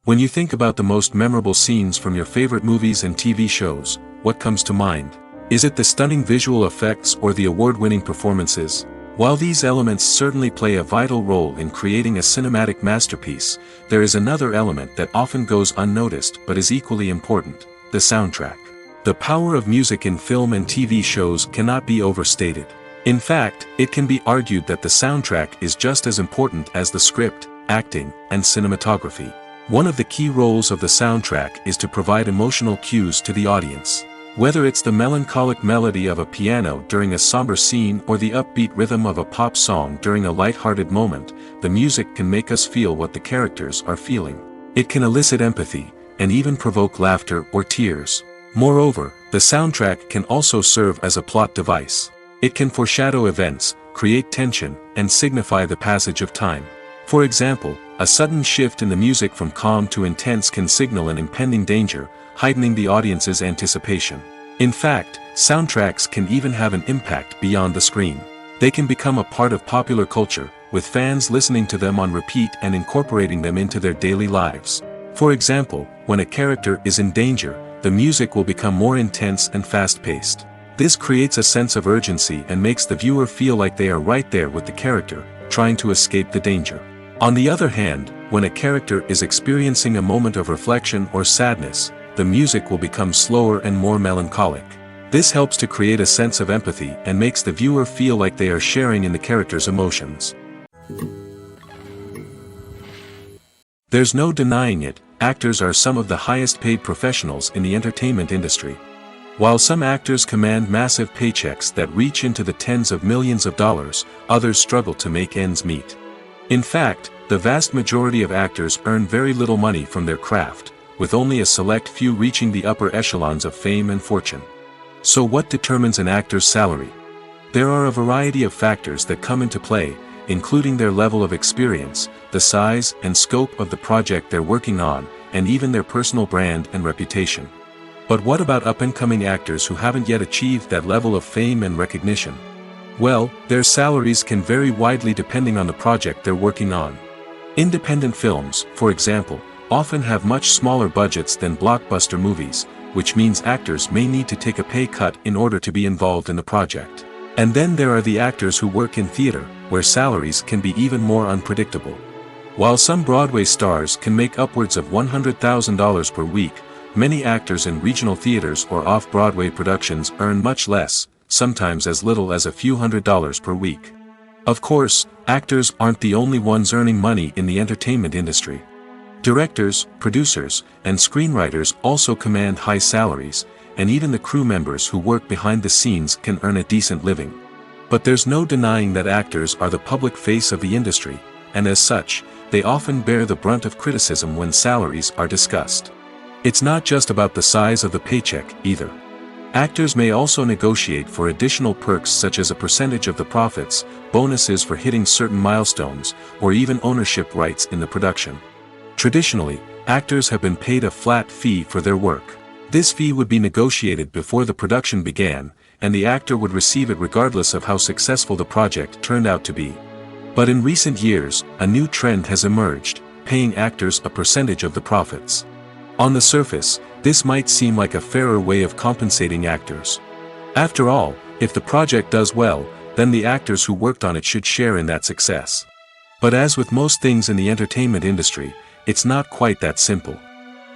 When you think about the most memorable scenes from your favorite movies and TV shows, what comes to mind? Is it the stunning visual effects or the award-winning performances? While these elements certainly play a vital role in creating a cinematic masterpiece, there is another element that often goes unnoticed but is equally important: the soundtrack. The power of music in film and TV shows cannot be overstated. In fact, it can be argued that the soundtrack is just as important as the script, acting, and cinematography. One of the key roles of the soundtrack is to provide emotional cues to the audience. Whether it's the melancholic melody of a piano during a somber scene or the upbeat rhythm of a pop song during a light-hearted moment, the music can make us feel what the characters are feeling. It can elicit empathy, and even provoke laughter or tears. Moreover, the soundtrack can also serve as a plot device. It can foreshadow events, create tension, and signify the passage of time. For example, a sudden shift in the music from calm to intense can signal an impending danger, heightening the audience's anticipation. In fact, soundtracks can even have an impact beyond the screen. They can become a part of popular culture, with fans listening to them on repeat and incorporating them into their daily lives. For example, when a character is in danger, the music will become more intense and fast-paced. This creates a sense of urgency and makes the viewer feel like they are right there with the character, trying to escape the danger. On the other hand, when a character is experiencing a moment of reflection or sadness, the music will become slower and more melancholic. This helps to create a sense of empathy and makes the viewer feel like they are sharing in the character's emotions. There's no denying it, actors are some of the highest paid professionals in the entertainment industry. While some actors command massive paychecks that reach into the tens of millions of dollars, others struggle to make ends meet. In fact, the vast majority of actors earn very little money from their craft, with only a select few reaching the upper echelons of fame and fortune. So what determines an actor's salary? There are a variety of factors that come into play, including their level of experience, the size and scope of the project they're working on, and even their personal brand and reputation. But what about up-and-coming actors who haven't yet achieved that level of fame and recognition? Well, their salaries can vary widely depending on the project they're working on. Independent films, for example, often have much smaller budgets than blockbuster movies, which means actors may need to take a pay cut in order to be involved in the project. And then there are the actors who work in theater, where salaries can be even more unpredictable. While some Broadway stars can make upwards of $100,000 per week, many actors in regional theaters or off-Broadway productions earn much less, sometimes as little as a few $100s per week. Of course, actors aren't the only ones earning money in the entertainment industry. Directors, producers, and screenwriters also command high salaries, and even the crew members who work behind the scenes can earn a decent living. But there's no denying that actors are the public face of the industry, and as such, they often bear the brunt of criticism when salaries are discussed. It's not just about the size of the paycheck, either. Actors may also negotiate for additional perks such as a percentage of the profits, bonuses for hitting certain milestones, or even ownership rights in the production. Traditionally, actors have been paid a flat fee for their work. This fee would be negotiated before the production began, and the actor would receive it regardless of how successful the project turned out to be. But in recent years, a new trend has emerged, paying actors a percentage of the profits. On the surface, this might seem like a fairer way of compensating actors. After all, if the project does well, then the actors who worked on it should share in that success. But as with most things in the entertainment industry, it's not quite that simple.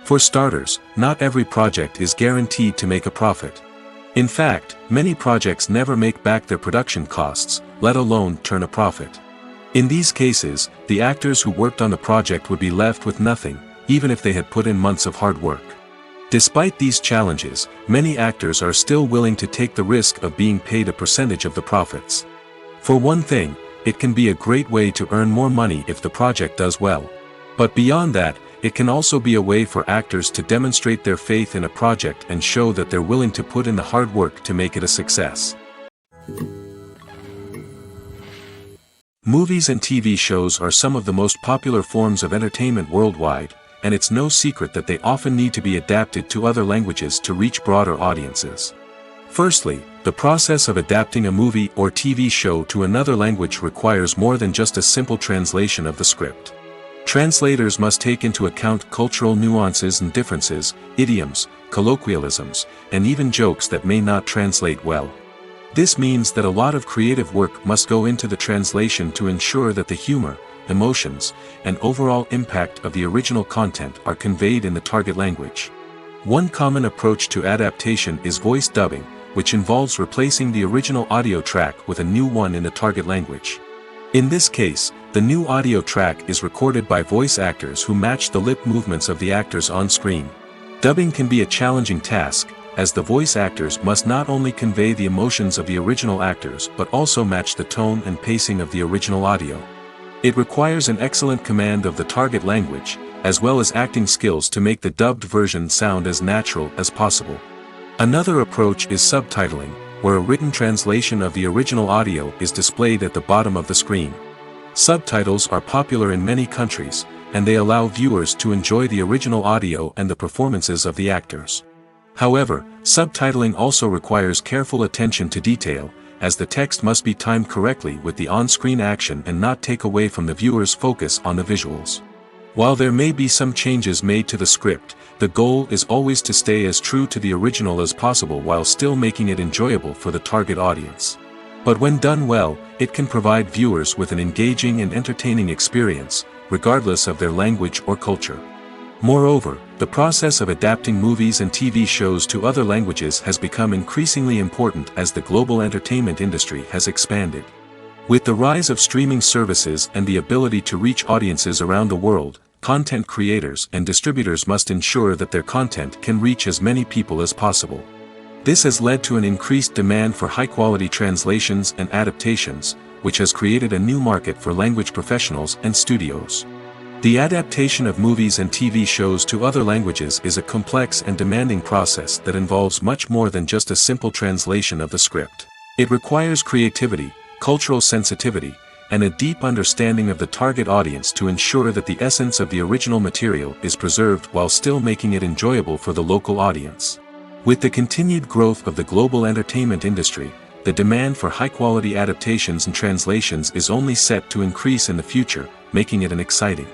For starters, not every project is guaranteed to make a profit. In fact, many projects never make back their production costs, let alone turn a profit. In these cases, the actors who worked on the project would be left with nothing, even if they had put in months of hard work. Despite these challenges, many actors are still willing to take the risk of being paid a percentage of the profits. For one thing, it can be a great way to earn more money if the project does well. But beyond that, it can also be a way for actors to demonstrate their faith in a project and show that they're willing to put in the hard work to make it a success. Movies and TV shows are some of the most popular forms of entertainment worldwide, and it's no secret that they often need to be adapted to other languages to reach broader audiences. Firstly, the process of adapting a movie or TV show to another language requires more than just a simple translation of the script. Translators must take into account cultural nuances and differences, idioms, colloquialisms, and even jokes that may not translate well. This means that a lot of creative work must go into the translation to ensure that the humor, emotions, and overall impact of the original content are conveyed in the target language. One common approach to adaptation is voice dubbing, which involves replacing the original audio track with a new one in the target language. In this case, the new audio track is recorded by voice actors who match the lip movements of the actors on screen. Dubbing can be a challenging task, as the voice actors must not only convey the emotions of the original actors but also match the tone and pacing of the original audio. It requires an excellent command of the target language, as well as acting skills to make the dubbed version sound as natural as possible. Another approach is subtitling, where a written translation of the original audio is displayed at the bottom of the screen. Subtitles are popular in many countries, and they allow viewers to enjoy the original audio and the performances of the actors. However, subtitling also requires careful attention to detail, as the text must be timed correctly with the on-screen action and not take away from the viewer's focus on the visuals. While there may be some changes made to the script, the goal is always to stay as true to the original as possible while still making it enjoyable for the target audience. But when done well, it can provide viewers with an engaging and entertaining experience, regardless of their language or culture. Moreover, the process of adapting movies and TV shows to other languages has become increasingly important as the global entertainment industry has expanded. With the rise of streaming services and the ability to reach audiences around the world, content creators and distributors must ensure that their content can reach as many people as possible. This has led to an increased demand for high-quality translations and adaptations, which has created a new market for language professionals and studios. The adaptation of movies and TV shows to other languages is a complex and demanding process that involves much more than just a simple translation of the script. It requires creativity, cultural sensitivity, and a deep understanding of the target audience to ensure that the essence of the original material is preserved while still making it enjoyable for the local audience. With the continued growth of the global entertainment industry, the demand for high-quality adaptations and translations is only set to increase in the future, making it an exciting.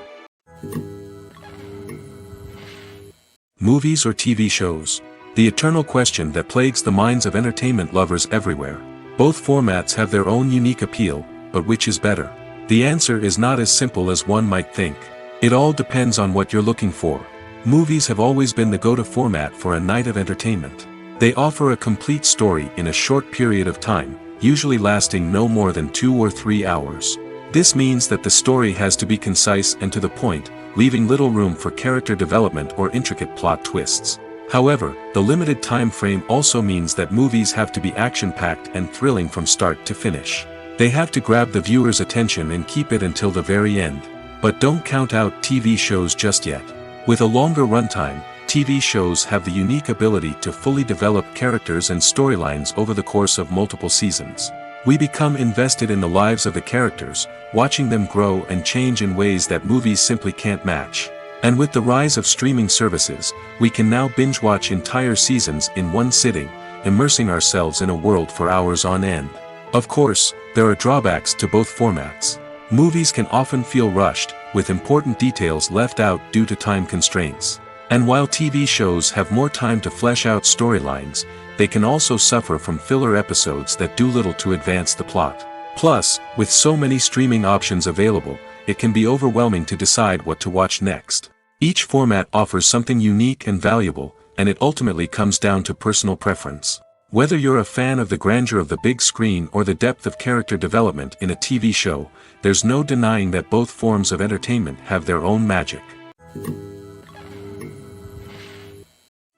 Movies or TV shows? The eternal question that plagues the minds of entertainment lovers everywhere. Both formats have their own unique appeal, but which is better? The answer is not as simple as one might think. It all depends on what you're looking for. Movies have always been the go-to format for a night of entertainment. They offer a complete story in a short period of time, usually lasting no more than 2 or 3 hours. This means that the story has to be concise and to the point, leaving little room for character development or intricate plot twists. However, the limited time frame also means that movies have to be action-packed and thrilling from start to finish. They have to grab the viewer's attention and keep it until the very end. But don't count out TV shows just yet. With a longer runtime, TV shows have the unique ability to fully develop characters and storylines over the course of multiple seasons. We become invested in the lives of the characters, watching them grow and change in ways that movies simply can't match. And with the rise of streaming services, we can now binge-watch entire seasons in one sitting, immersing ourselves in a world for hours on end. Of course, there are drawbacks to both formats. Movies can often feel rushed, with important details left out due to time constraints. And while TV shows have more time to flesh out storylines, they can also suffer from filler episodes that do little to advance the plot. Plus, with so many streaming options available, it can be overwhelming to decide what to watch next. Each format offers something unique and valuable, and it ultimately comes down to personal preference. Whether you're a fan of the grandeur of the big screen or the depth of character development in a TV show, there's no denying that both forms of entertainment have their own magic.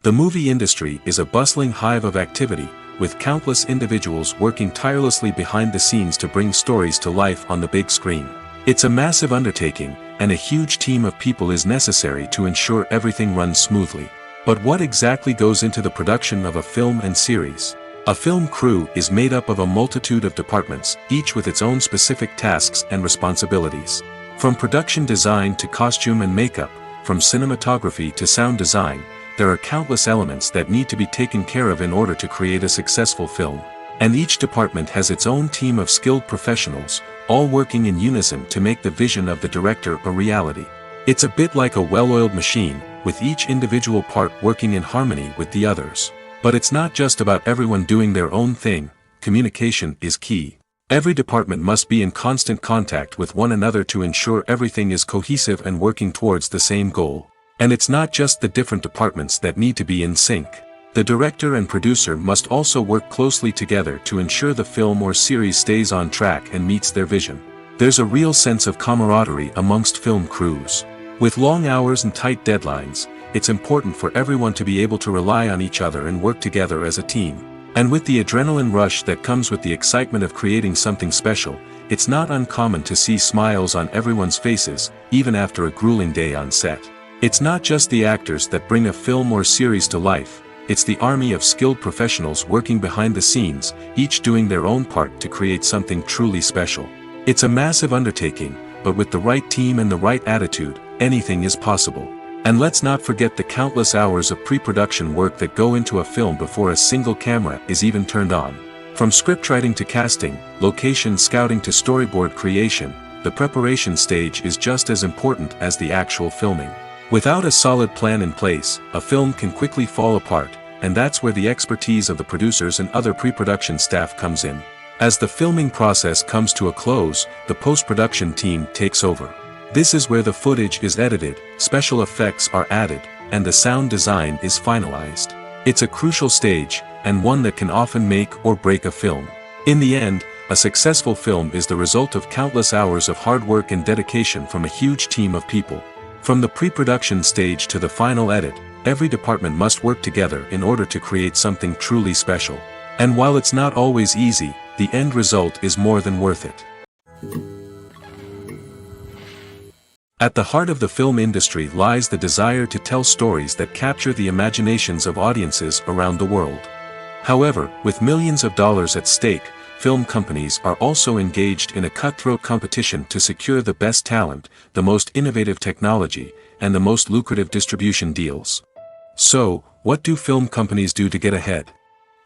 The movie industry is a bustling hive of activity, with countless individuals working tirelessly behind the scenes to bring stories to life on the big screen. It's a massive undertaking, and a huge team of people is necessary to ensure everything runs smoothly. But what exactly goes into the production of a film and series? A film crew is made up of a multitude of departments, each with its own specific tasks and responsibilities. From production design to costume and makeup, from cinematography to sound design, there are countless elements that need to be taken care of in order to create a successful film. And each department has its own team of skilled professionals, all working in unison to make the vision of the director a reality. It's a bit like a well-oiled machine, with each individual part working in harmony with the others. But it's not just about everyone doing their own thing. Communication is key. Every department must be in constant contact with one another to ensure everything is cohesive and working towards the same goal. And it's not just the different departments that need to be in sync. The director and producer must also work closely together to ensure the film or series stays on track and meets their vision. There's a real sense of camaraderie amongst film crews. With long hours and tight deadlines, it's important for everyone to be able to rely on each other and work together as a team. And with the adrenaline rush that comes with the excitement of creating something special, it's not uncommon to see smiles on everyone's faces, even after a grueling day on set. It's not just the actors that bring a film or series to life, it's the army of skilled professionals working behind the scenes, each doing their own part to create something truly special. It's a massive undertaking, but with the right team and the right attitude, anything is possible. And let's not forget the countless hours of pre-production work that go into a film before a single camera is even turned on. From scriptwriting to casting, location scouting to storyboard creation, the preparation stage is just as important as the actual filming. Without a solid plan in place, a film can quickly fall apart, and that's where the expertise of the producers and other pre-production staff comes in. As the filming process comes to a close, the post-production team takes over. This is where the footage is edited, special effects are added, and the sound design is finalized. It's a crucial stage, and one that can often make or break a film. In the end, a successful film is the result of countless hours of hard work and dedication from a huge team of people. From the pre-production stage to the final edit, every department must work together in order to create something truly special. And while it's not always easy, the end result is more than worth it. At the heart of the film industry lies the desire to tell stories that capture the imaginations of audiences around the world. However, with millions of dollars at stake, film companies are also engaged in a cutthroat competition to secure the best talent, the most innovative technology, and the most lucrative distribution deals. So, what do film companies do to get ahead?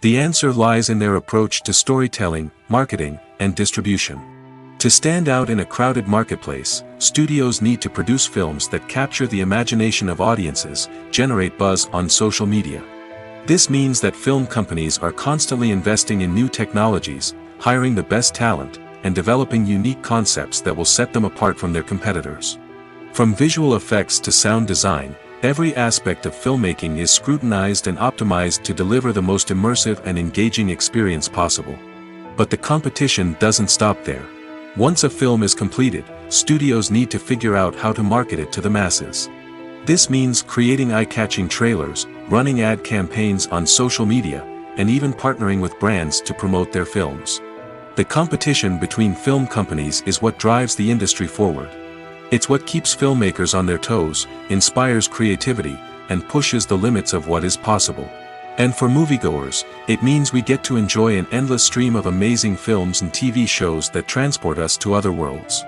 The answer lies in their approach to storytelling, marketing, and distribution. To stand out in a crowded marketplace, studios need to produce films that capture the imagination of audiences, generate buzz on social media. This means that film companies are constantly investing in new technologies, hiring the best talent, and developing unique concepts that will set them apart from their competitors. From visual effects to sound design, every aspect of filmmaking is scrutinized and optimized to deliver the most immersive and engaging experience possible. But the competition doesn't stop there. Once a film is completed, studios need to figure out how to market it to the masses. This means creating eye-catching trailers, running ad campaigns on social media, and even partnering with brands to promote their films. The competition between film companies is what drives the industry forward. It's what keeps filmmakers on their toes, inspires creativity, and pushes the limits of what is possible. And for moviegoers, it means we get to enjoy an endless stream of amazing films and TV shows that transport us to other worlds.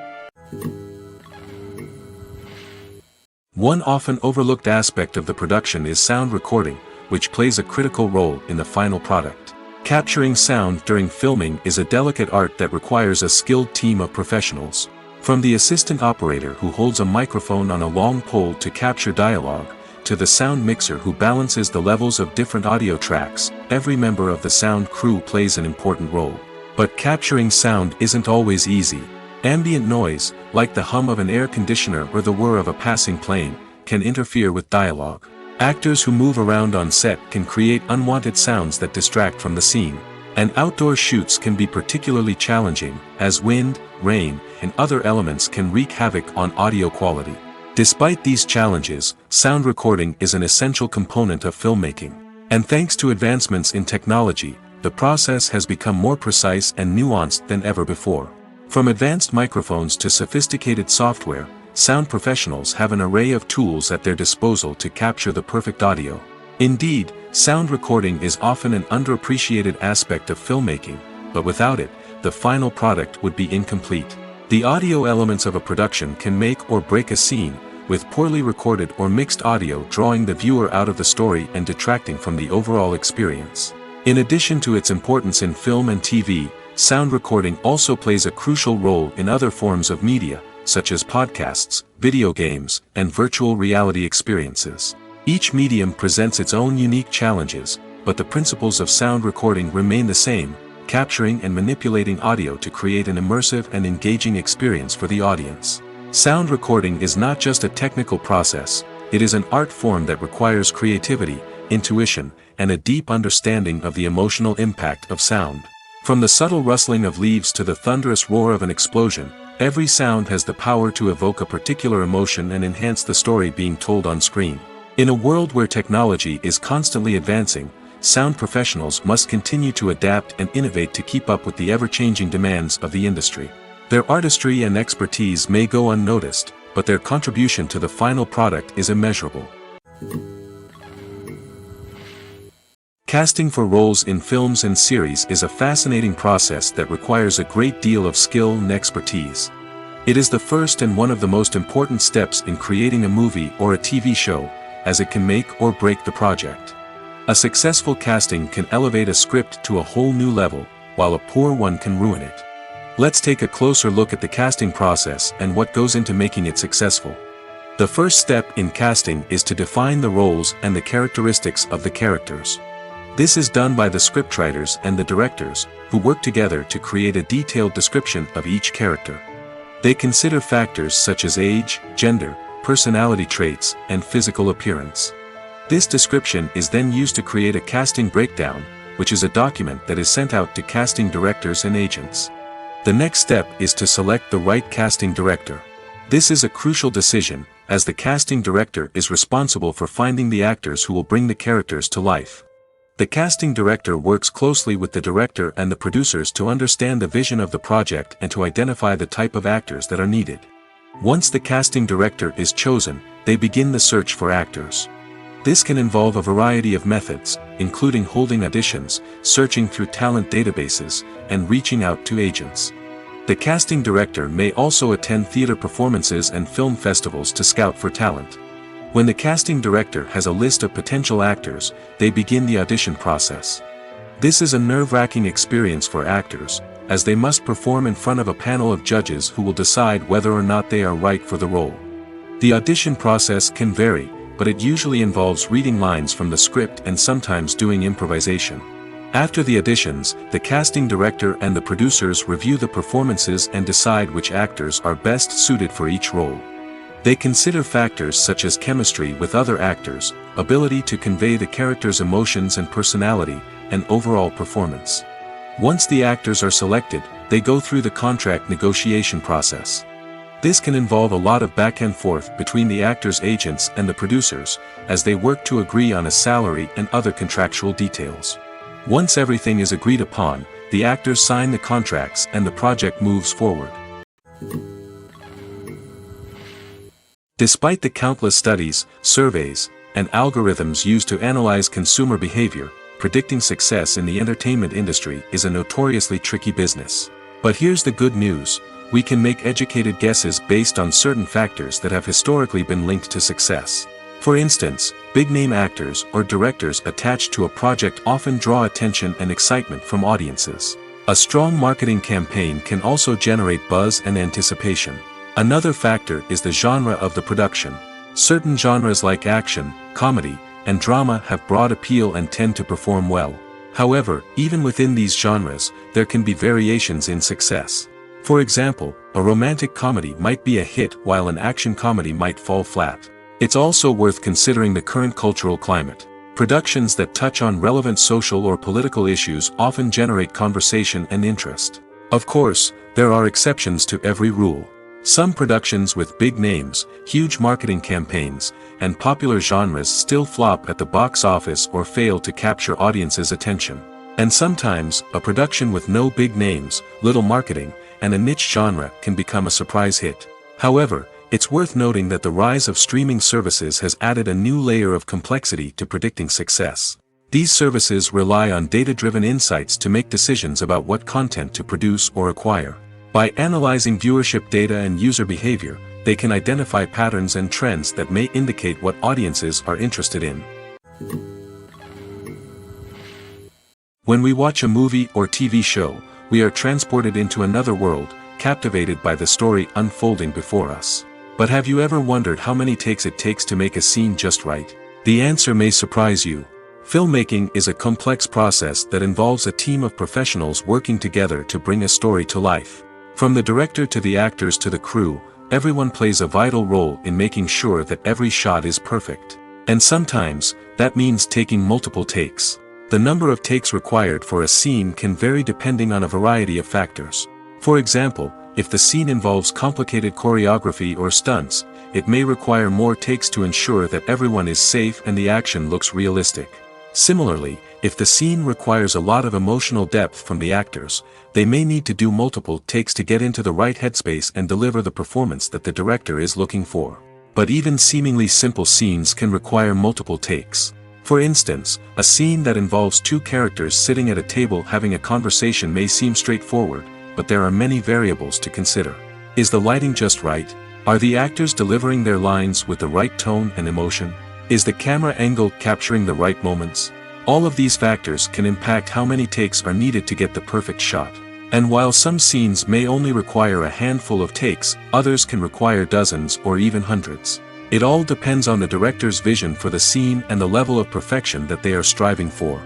One often overlooked aspect of the production is sound recording, which plays a critical role in the final product. Capturing sound during filming is a delicate art that requires a skilled team of professionals. From the assistant operator who holds a microphone on a long pole to capture dialogue, to the sound mixer who balances the levels of different audio tracks, every member of the sound crew plays an important role. But capturing sound isn't always easy. Ambient noise, like the hum of an air conditioner or the whir of a passing plane, can interfere with dialogue. Actors who move around on set can create unwanted sounds that distract from the scene. And outdoor shoots can be particularly challenging, as wind, rain, and other elements can wreak havoc on audio quality. Despite these challenges, sound recording is an essential component of filmmaking. And thanks to advancements in technology, the process has become more precise and nuanced than ever before. From advanced microphones to sophisticated software, sound professionals have an array of tools at their disposal to capture the perfect audio. Indeed, sound recording is often an underappreciated aspect of filmmaking, but without it, the final product would be incomplete. The audio elements of a production can make or break a scene, with poorly recorded or mixed audio drawing the viewer out of the story and detracting from the overall experience. In addition to its importance in film and TV, sound recording also plays a crucial role in other forms of media, such as podcasts, video games, and virtual reality experiences. Each medium presents its own unique challenges, but the principles of sound recording remain the same, capturing and manipulating audio to create an immersive and engaging experience for the audience. Sound recording is not just a technical process, it is an art form that requires creativity, intuition, and a deep understanding of the emotional impact of sound. From the subtle rustling of leaves to the thunderous roar of an explosion, every sound has the power to evoke a particular emotion and enhance the story being told on screen. In a world where technology is constantly advancing, sound professionals must continue to adapt and innovate to keep up with the ever-changing demands of the industry. Their artistry and expertise may go unnoticed, but their contribution to the final product is immeasurable. Casting for roles in films and series is a fascinating process that requires a great deal of skill and expertise. It is the first and one of the most important steps in creating a movie or a TV show, as it can make or break the project. A successful casting can elevate a script to a whole new level, while a poor one can ruin it. Let's take a closer look at the casting process and what goes into making it successful. The first step in casting is to define the roles and the characteristics of the characters. This is done by the scriptwriters and the directors, who work together to create a detailed description of each character. They consider factors such as age, gender, personality traits, and physical appearance. This description is then used to create a casting breakdown, which is a document that is sent out to casting directors and agents. The next step is to select the right casting director. This is a crucial decision, as the casting director is responsible for finding the actors who will bring the characters to life. The casting director works closely with the director and the producers to understand the vision of the project and to identify the type of actors that are needed. Once the casting director is chosen, they begin the search for actors. This can involve a variety of methods, including holding auditions, searching through talent databases, and reaching out to agents. The casting director may also attend theater performances and film festivals to scout for talent. When the casting director has a list of potential actors, they begin the audition process. This is a nerve-wracking experience for actors, as they must perform in front of a panel of judges who will decide whether or not they are right for the role. The audition process can vary, but it usually involves reading lines from the script and sometimes doing improvisation. After the auditions, the casting director and the producers review the performances and decide which actors are best suited for each role. They consider factors such as chemistry with other actors, ability to convey the character's emotions and personality, and overall performance. Once the actors are selected, they go through the contract negotiation process. This can involve a lot of back and forth between the actors' agents and the producers, as they work to agree on a salary and other contractual details. Once everything is agreed upon, the actors sign the contracts and the project moves forward. Despite the countless studies, surveys, and algorithms used to analyze consumer behavior, predicting success in the entertainment industry is a notoriously tricky business. But here's the good news: we can make educated guesses based on certain factors that have historically been linked to success. For instance, big-name actors or directors attached to a project often draw attention and excitement from audiences. A strong marketing campaign can also generate buzz and anticipation. Another factor is the genre of the production. Certain genres like action, comedy, and drama have broad appeal and tend to perform well. However, even within these genres, there can be variations in success. For example, a romantic comedy might be a hit while an action comedy might fall flat. It's also worth considering the current cultural climate. Productions that touch on relevant social or political issues often generate conversation and interest. Of course, there are exceptions to every rule. Some productions with big names, huge marketing campaigns, and popular genres still flop at the box office or fail to capture audiences' attention. And sometimes, a production with no big names, little marketing, and a niche genre can become a surprise hit. However, it's worth noting that the rise of streaming services has added a new layer of complexity to predicting success. These services rely on data-driven insights to make decisions about what content to produce or acquire. By analyzing viewership data and user behavior, they can identify patterns and trends that may indicate what audiences are interested in. When we watch a movie or TV show, we are transported into another world, captivated by the story unfolding before us. But have you ever wondered how many takes it takes to make a scene just right? The answer may surprise you. Filmmaking is a complex process that involves a team of professionals working together to bring a story to life. From the director to the actors to the crew, everyone plays a vital role in making sure that every shot is perfect. And sometimes, that means taking multiple takes. The number of takes required for a scene can vary depending on a variety of factors. For example, if the scene involves complicated choreography or stunts, it may require more takes to ensure that everyone is safe and the action looks realistic. Similarly, if the scene requires a lot of emotional depth from the actors, they may need to do multiple takes to get into the right headspace and deliver the performance that the director is looking for. But even seemingly simple scenes can require multiple takes. For instance, a scene that involves two characters sitting at a table having a conversation may seem straightforward, but there are many variables to consider. Is the lighting just right? Are the actors delivering their lines with the right tone and emotion? Is the camera angle capturing the right moments? All of these factors can impact how many takes are needed to get the perfect shot. And while some scenes may only require a handful of takes, others can require dozens or even hundreds. It all depends on the director's vision for the scene and the level of perfection that they are striving for.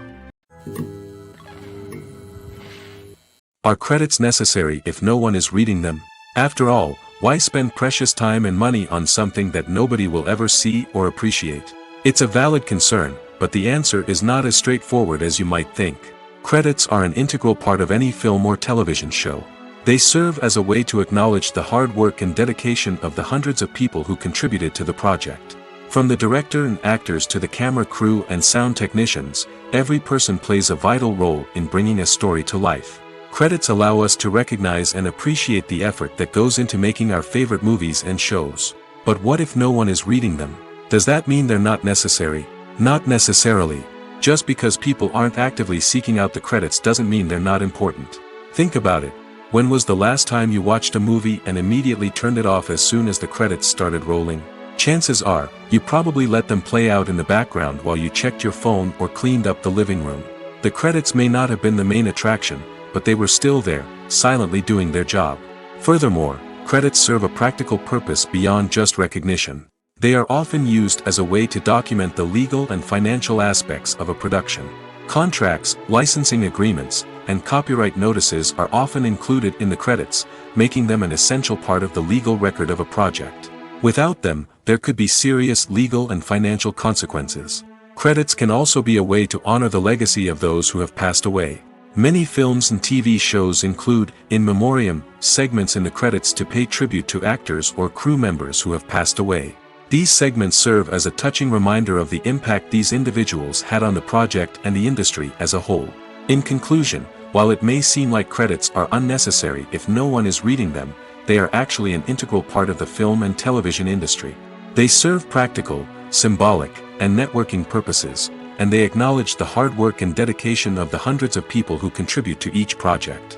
Are credits necessary if no one is reading them? After all, why spend precious time and money on something that nobody will ever see or appreciate? It's a valid concern, but the answer is not as straightforward as you might think. Credits are an integral part of any film or television show. They serve as a way to acknowledge the hard work and dedication of the hundreds of people who contributed to the project. From the director and actors to the camera crew and sound technicians, every person plays a vital role in bringing a story to life. Credits allow us to recognize and appreciate the effort that goes into making our favorite movies and shows. But what if no one is reading them? Does that mean they're not necessary? Not necessarily. Just because people aren't actively seeking out the credits doesn't mean they're not important. Think about it. When was the last time you watched a movie and immediately turned it off as soon as the credits started rolling? Chances are, you probably let them play out in the background while you checked your phone or cleaned up the living room. The credits may not have been the main attraction, but they were still there, silently doing their job. Furthermore, credits serve a practical purpose beyond just recognition. They are often used as a way to document the legal and financial aspects of a production. Contracts, licensing agreements, and copyright notices are often included in the credits, making them an essential part of the legal record of a project. Without them, there could be serious legal and financial consequences. Credits can also be a way to honor the legacy of those who have passed away. Many films and TV shows include, in memoriam, segments in the credits to pay tribute to actors or crew members who have passed away. These segments serve as a touching reminder of the impact these individuals had on the project and the industry as a whole. In conclusion, while it may seem like credits are unnecessary if no one is reading them, they are actually an integral part of the film and television industry. They serve practical, symbolic, and networking purposes, and they acknowledge the hard work and dedication of the hundreds of people who contribute to each project.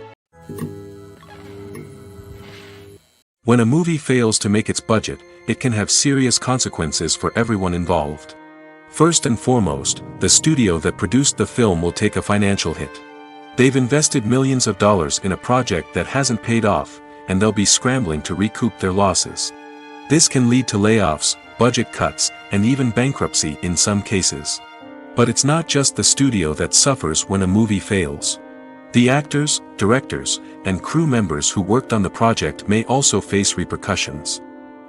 When a movie fails to make its budget, it can have serious consequences for everyone involved. First and foremost, the studio that produced the film will take a financial hit. They've invested millions of dollars in a project that hasn't paid off, and they'll be scrambling to recoup their losses. This can lead to layoffs, budget cuts, and even bankruptcy in some cases. But it's not just the studio that suffers when a movie fails. The actors, directors, and crew members who worked on the project may also face repercussions.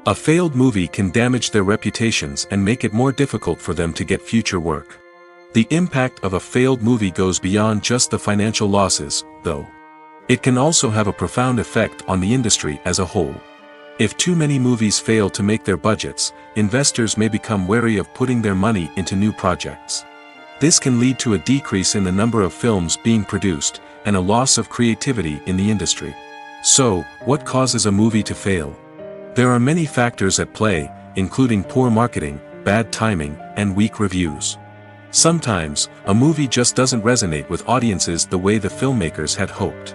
A failed movie can damage their reputations and make it more difficult for them to get future work. The impact of a failed movie goes beyond just the financial losses, though. It can also have a profound effect on the industry as a whole. If too many movies fail to make their budgets, investors may become wary of putting their money into new projects. This can lead to a decrease in the number of films being produced, and a loss of creativity in the industry. So, what causes a movie to fail? There are many factors at play, including poor marketing, bad timing, and weak reviews. Sometimes, a movie just doesn't resonate with audiences the way the filmmakers had hoped.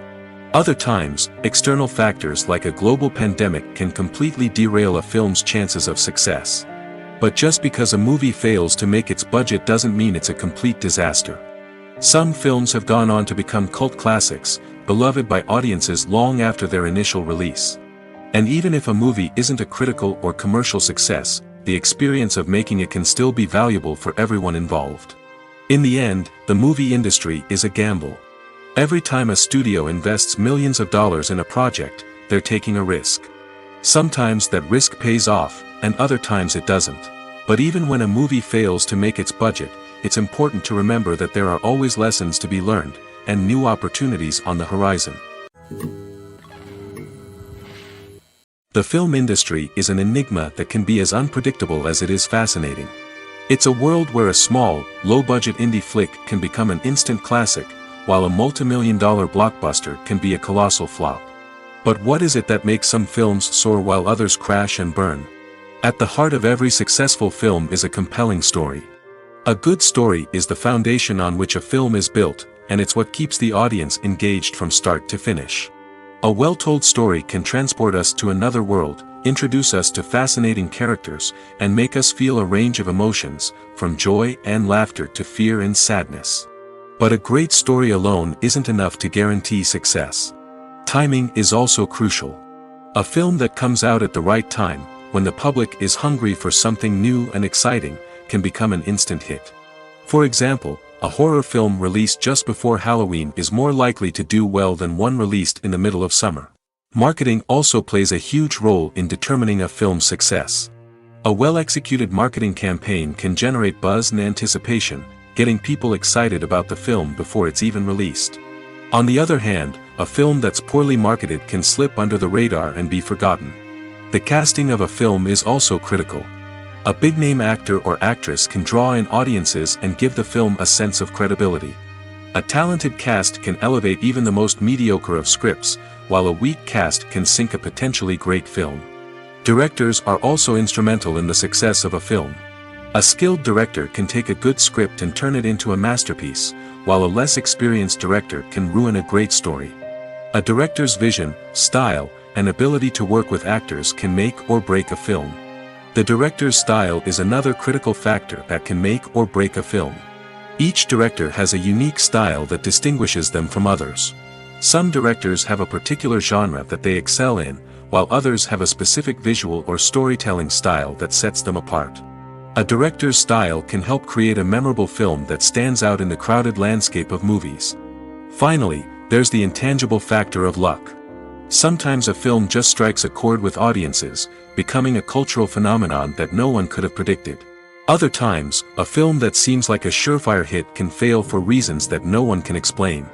Other times, external factors like a global pandemic can completely derail a film's chances of success. But just because a movie fails to make its budget doesn't mean it's a complete disaster. Some films have gone on to become cult classics, beloved by audiences long after their initial release. And even if a movie isn't a critical or commercial success, the experience of making it can still be valuable for everyone involved. In the end, the movie industry is a gamble. Every time a studio invests millions of dollars in a project, they're taking a risk. Sometimes that risk pays off, and other times it doesn't. But even when a movie fails to make its budget, it's important to remember that there are always lessons to be learned, and new opportunities on the horizon. The film industry is an enigma that can be as unpredictable as it is fascinating. It's a world where a small, low-budget indie flick can become an instant classic, while a multi-million-dollar blockbuster can be a colossal flop. But what is it that makes some films soar while others crash and burn? At the heart of every successful film is a compelling story. A good story is the foundation on which a film is built, and it's what keeps the audience engaged from start to finish. A well-told story can transport us to another world, introduce us to fascinating characters, and make us feel a range of emotions, from joy and laughter to fear and sadness. But a great story alone isn't enough to guarantee success. Timing is also crucial. A film that comes out at the right time, when the public is hungry for something new and exciting, can become an instant hit. For example, a horror film released just before Halloween is more likely to do well than one released in the middle of summer. Marketing also plays a huge role in determining a film's success. A well-executed marketing campaign can generate buzz and anticipation, getting people excited about the film before it's even released. On the other hand, a film that's poorly marketed can slip under the radar and be forgotten. The casting of a film is also critical. A big-name actor or actress can draw in audiences and give the film a sense of credibility. A talented cast can elevate even the most mediocre of scripts, while a weak cast can sink a potentially great film. Directors are also instrumental in the success of a film. A skilled director can take a good script and turn it into a masterpiece, while a less experienced director can ruin a great story. A director's vision, style, and ability to work with actors can make or break a film. The director's style is another critical factor that can make or break a film. Each director has a unique style that distinguishes them from others. Some directors have a particular genre that they excel in, while others have a specific visual or storytelling style that sets them apart. A director's style can help create a memorable film that stands out in the crowded landscape of movies. Finally, there's the intangible factor of luck. Sometimes a film just strikes a chord with audiences, becoming a cultural phenomenon that no one could have predicted. Other times, a film that seems like a surefire hit can fail for reasons that no one can explain.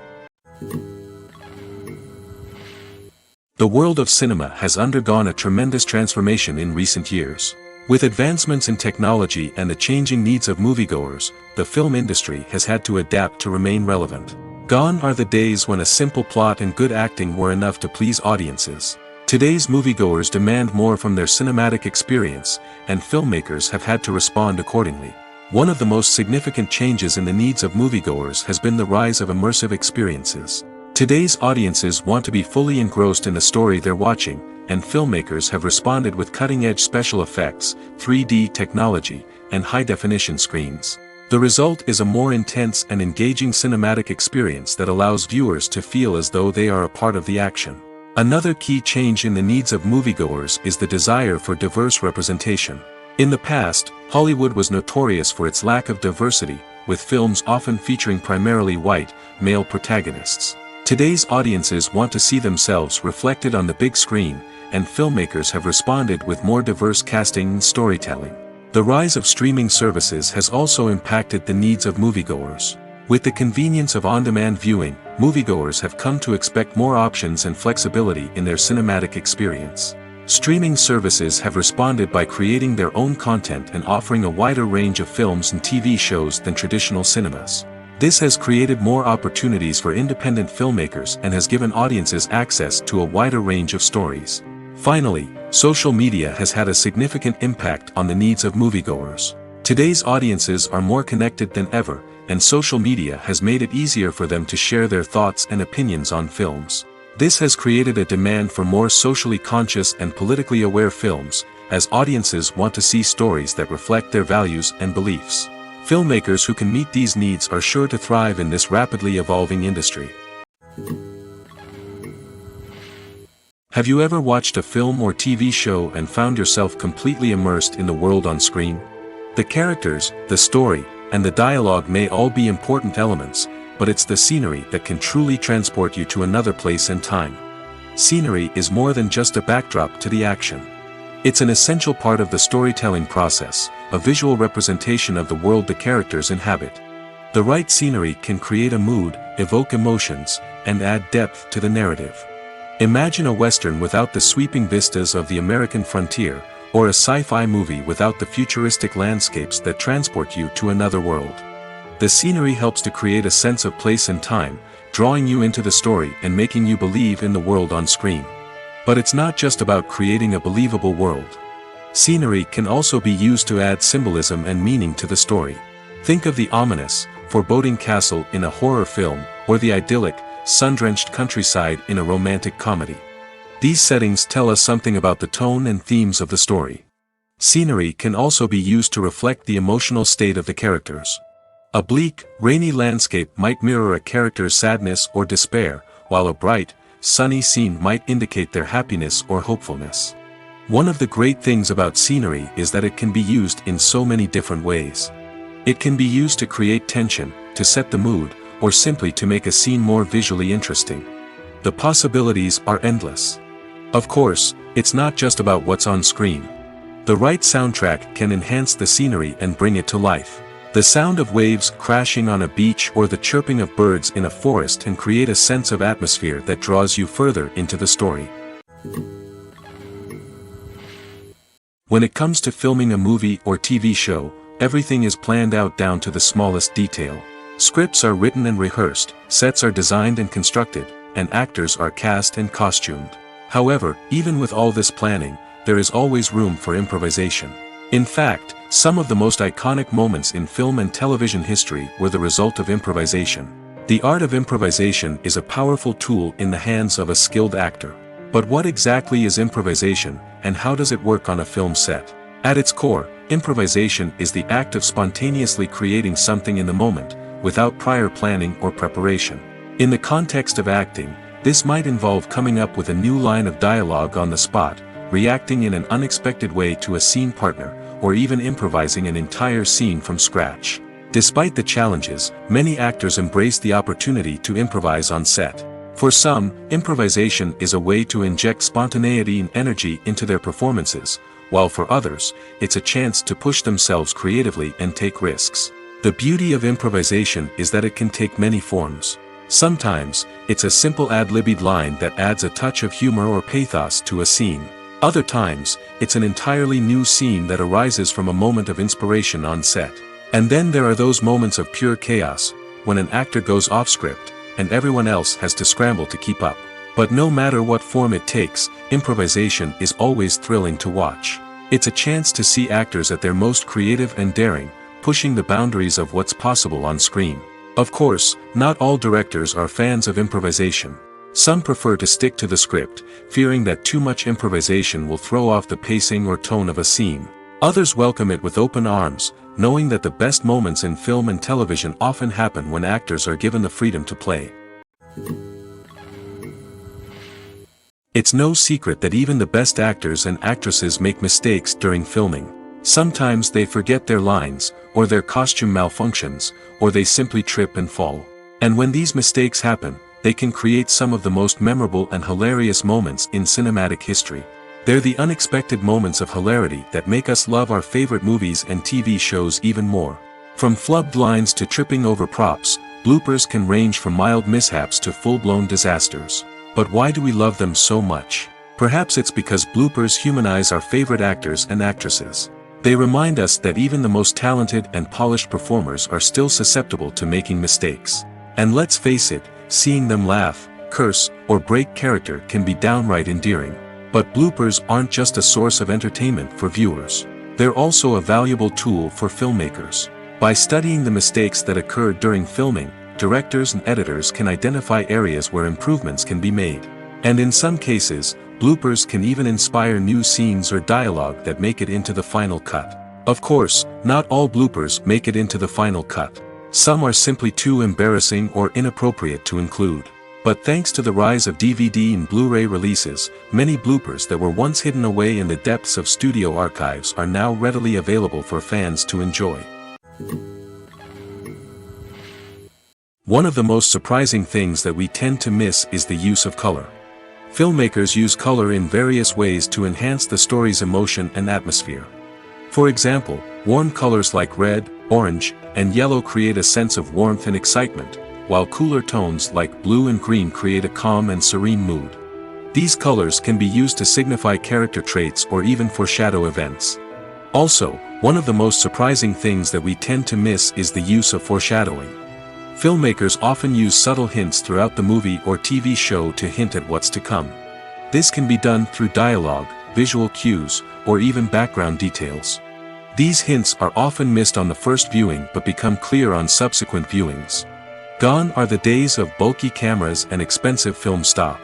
The world of cinema has undergone a tremendous transformation in recent years. With advancements in technology and the changing needs of moviegoers, the film industry has had to adapt to remain relevant. Gone are the days when a simple plot and good acting were enough to please audiences. Today's moviegoers demand more from their cinematic experience, and filmmakers have had to respond accordingly. One of the most significant changes in the needs of moviegoers has been the rise of immersive experiences. Today's audiences want to be fully engrossed in the story they're watching, and filmmakers have responded with cutting-edge special effects, 3D technology, and high-definition screens. The result is a more intense and engaging cinematic experience that allows viewers to feel as though they are a part of the action. Another key change in the needs of moviegoers is the desire for diverse representation. In the past, Hollywood was notorious for its lack of diversity, with films often featuring primarily white, male protagonists. Today's audiences want to see themselves reflected on the big screen, and filmmakers have responded with more diverse casting and storytelling. The rise of streaming services has also impacted the needs of moviegoers. With the convenience of on-demand viewing, moviegoers have come to expect more options and flexibility in their cinematic experience. Streaming services have responded by creating their own content and offering a wider range of films and TV shows than traditional cinemas. This has created more opportunities for independent filmmakers and has given audiences access to a wider range of stories. Finally, social media has had a significant impact on the needs of moviegoers. Today's audiences are more connected than ever, and social media has made it easier for them to share their thoughts and opinions on films. This has created a demand for more socially conscious and politically aware films, as audiences want to see stories that reflect their values and beliefs. Filmmakers who can meet these needs are sure to thrive in this rapidly evolving industry. Have you ever watched a film or TV show and found yourself completely immersed in the world on screen? The characters, the story, and the dialogue may all be important elements, but it's the scenery that can truly transport you to another place and time. Scenery is more than just a backdrop to the action. It's an essential part of the storytelling process, a visual representation of the world the characters inhabit. The right scenery can create a mood, evoke emotions, and add depth to the narrative. Imagine a Western without the sweeping vistas of the American frontier, or a sci-fi movie without the futuristic landscapes that transport you to another world. The scenery helps to create a sense of place and time, drawing you into the story and making you believe in the world on screen. But it's not just about creating a believable world. Scenery can also be used to add symbolism and meaning to the story. Think of the ominous, foreboding castle in a horror film, or the idyllic, sun-drenched countryside in a romantic comedy. These settings tell us something about the tone and themes of the story. Scenery can also be used to reflect the emotional state of the characters. A bleak, rainy landscape might mirror a character's sadness or despair, while a bright, sunny scene might indicate their happiness or hopefulness. One of the great things about scenery is that it can be used in so many different ways. It can be used to create tension, to set the mood, or simply to make a scene more visually interesting. The possibilities are endless. Of course, it's not just about what's on screen. The right soundtrack can enhance the scenery and bring it to life. The sound of waves crashing on a beach or the chirping of birds in a forest can create a sense of atmosphere that draws you further into the story. When it comes to filming a movie or TV show, everything is planned out down to the smallest detail. Scripts are written and rehearsed, sets are designed and constructed, and actors are cast and costumed. However, even with all this planning, there is always room for improvisation. In fact, some of the most iconic moments in film and television history were the result of improvisation. The art of improvisation is a powerful tool in the hands of a skilled actor. But what exactly is improvisation, and how does it work on a film set? At its core, improvisation is the act of spontaneously creating something in the moment, without prior planning or preparation. In the context of acting, this might involve coming up with a new line of dialogue on the spot, reacting in an unexpected way to a scene partner, or even improvising an entire scene from scratch. Despite the challenges, many actors embrace the opportunity to improvise on set. For some, improvisation is a way to inject spontaneity and energy into their performances, while for others, it's a chance to push themselves creatively and take risks. The beauty of improvisation is that it can take many forms. Sometimes, it's a simple ad-libbed line that adds a touch of humor or pathos to a scene. Other times, it's an entirely new scene that arises from a moment of inspiration on set. And then there are those moments of pure chaos, when an actor goes off script, and everyone else has to scramble to keep up. But no matter what form it takes, improvisation is always thrilling to watch. It's a chance to see actors at their most creative and daring, pushing the boundaries of what's possible on screen. Of course, not all directors are fans of improvisation. Some prefer to stick to the script, fearing that too much improvisation will throw off the pacing or tone of a scene. Others welcome it with open arms, knowing that the best moments in film and television often happen when actors are given the freedom to play. It's no secret that even the best actors and actresses make mistakes during filming. Sometimes they forget their lines, or their costume malfunctions, or they simply trip and fall. And when these mistakes happen, they can create some of the most memorable and hilarious moments in cinematic history. They're the unexpected moments of hilarity that make us love our favorite movies and TV shows even more. From flubbed lines to tripping over props, bloopers can range from mild mishaps to full-blown disasters. But why do we love them so much? Perhaps it's because bloopers humanize our favorite actors and actresses. They remind us that even the most talented and polished performers are still susceptible to making mistakes. And let's face it, seeing them laugh, curse, or break character can be downright endearing. But bloopers aren't just a source of entertainment for viewers. They're also a valuable tool for filmmakers. By studying the mistakes that occur during filming, directors and editors can identify areas where improvements can be made. And in some cases, bloopers can even inspire new scenes or dialogue that make it into the final cut. Of course, not all bloopers make it into the final cut. Some are simply too embarrassing or inappropriate to include. But thanks to the rise of DVD and Blu-ray releases, many bloopers that were once hidden away in the depths of studio archives are now readily available for fans to enjoy. One of the most surprising things that we tend to miss is the use of color. Filmmakers use color in various ways to enhance the story's emotion and atmosphere. For example, warm colors like red, orange, and yellow create a sense of warmth and excitement, while cooler tones like blue and green create a calm and serene mood. These colors can be used to signify character traits or even foreshadow events. Also, one of the most surprising things that we tend to miss is the use of foreshadowing. Filmmakers often use subtle hints throughout the movie or TV show to hint at what's to come. This can be done through dialogue, visual cues, or even background details. These hints are often missed on the first viewing but become clear on subsequent viewings. Gone are the days of bulky cameras and expensive film stock.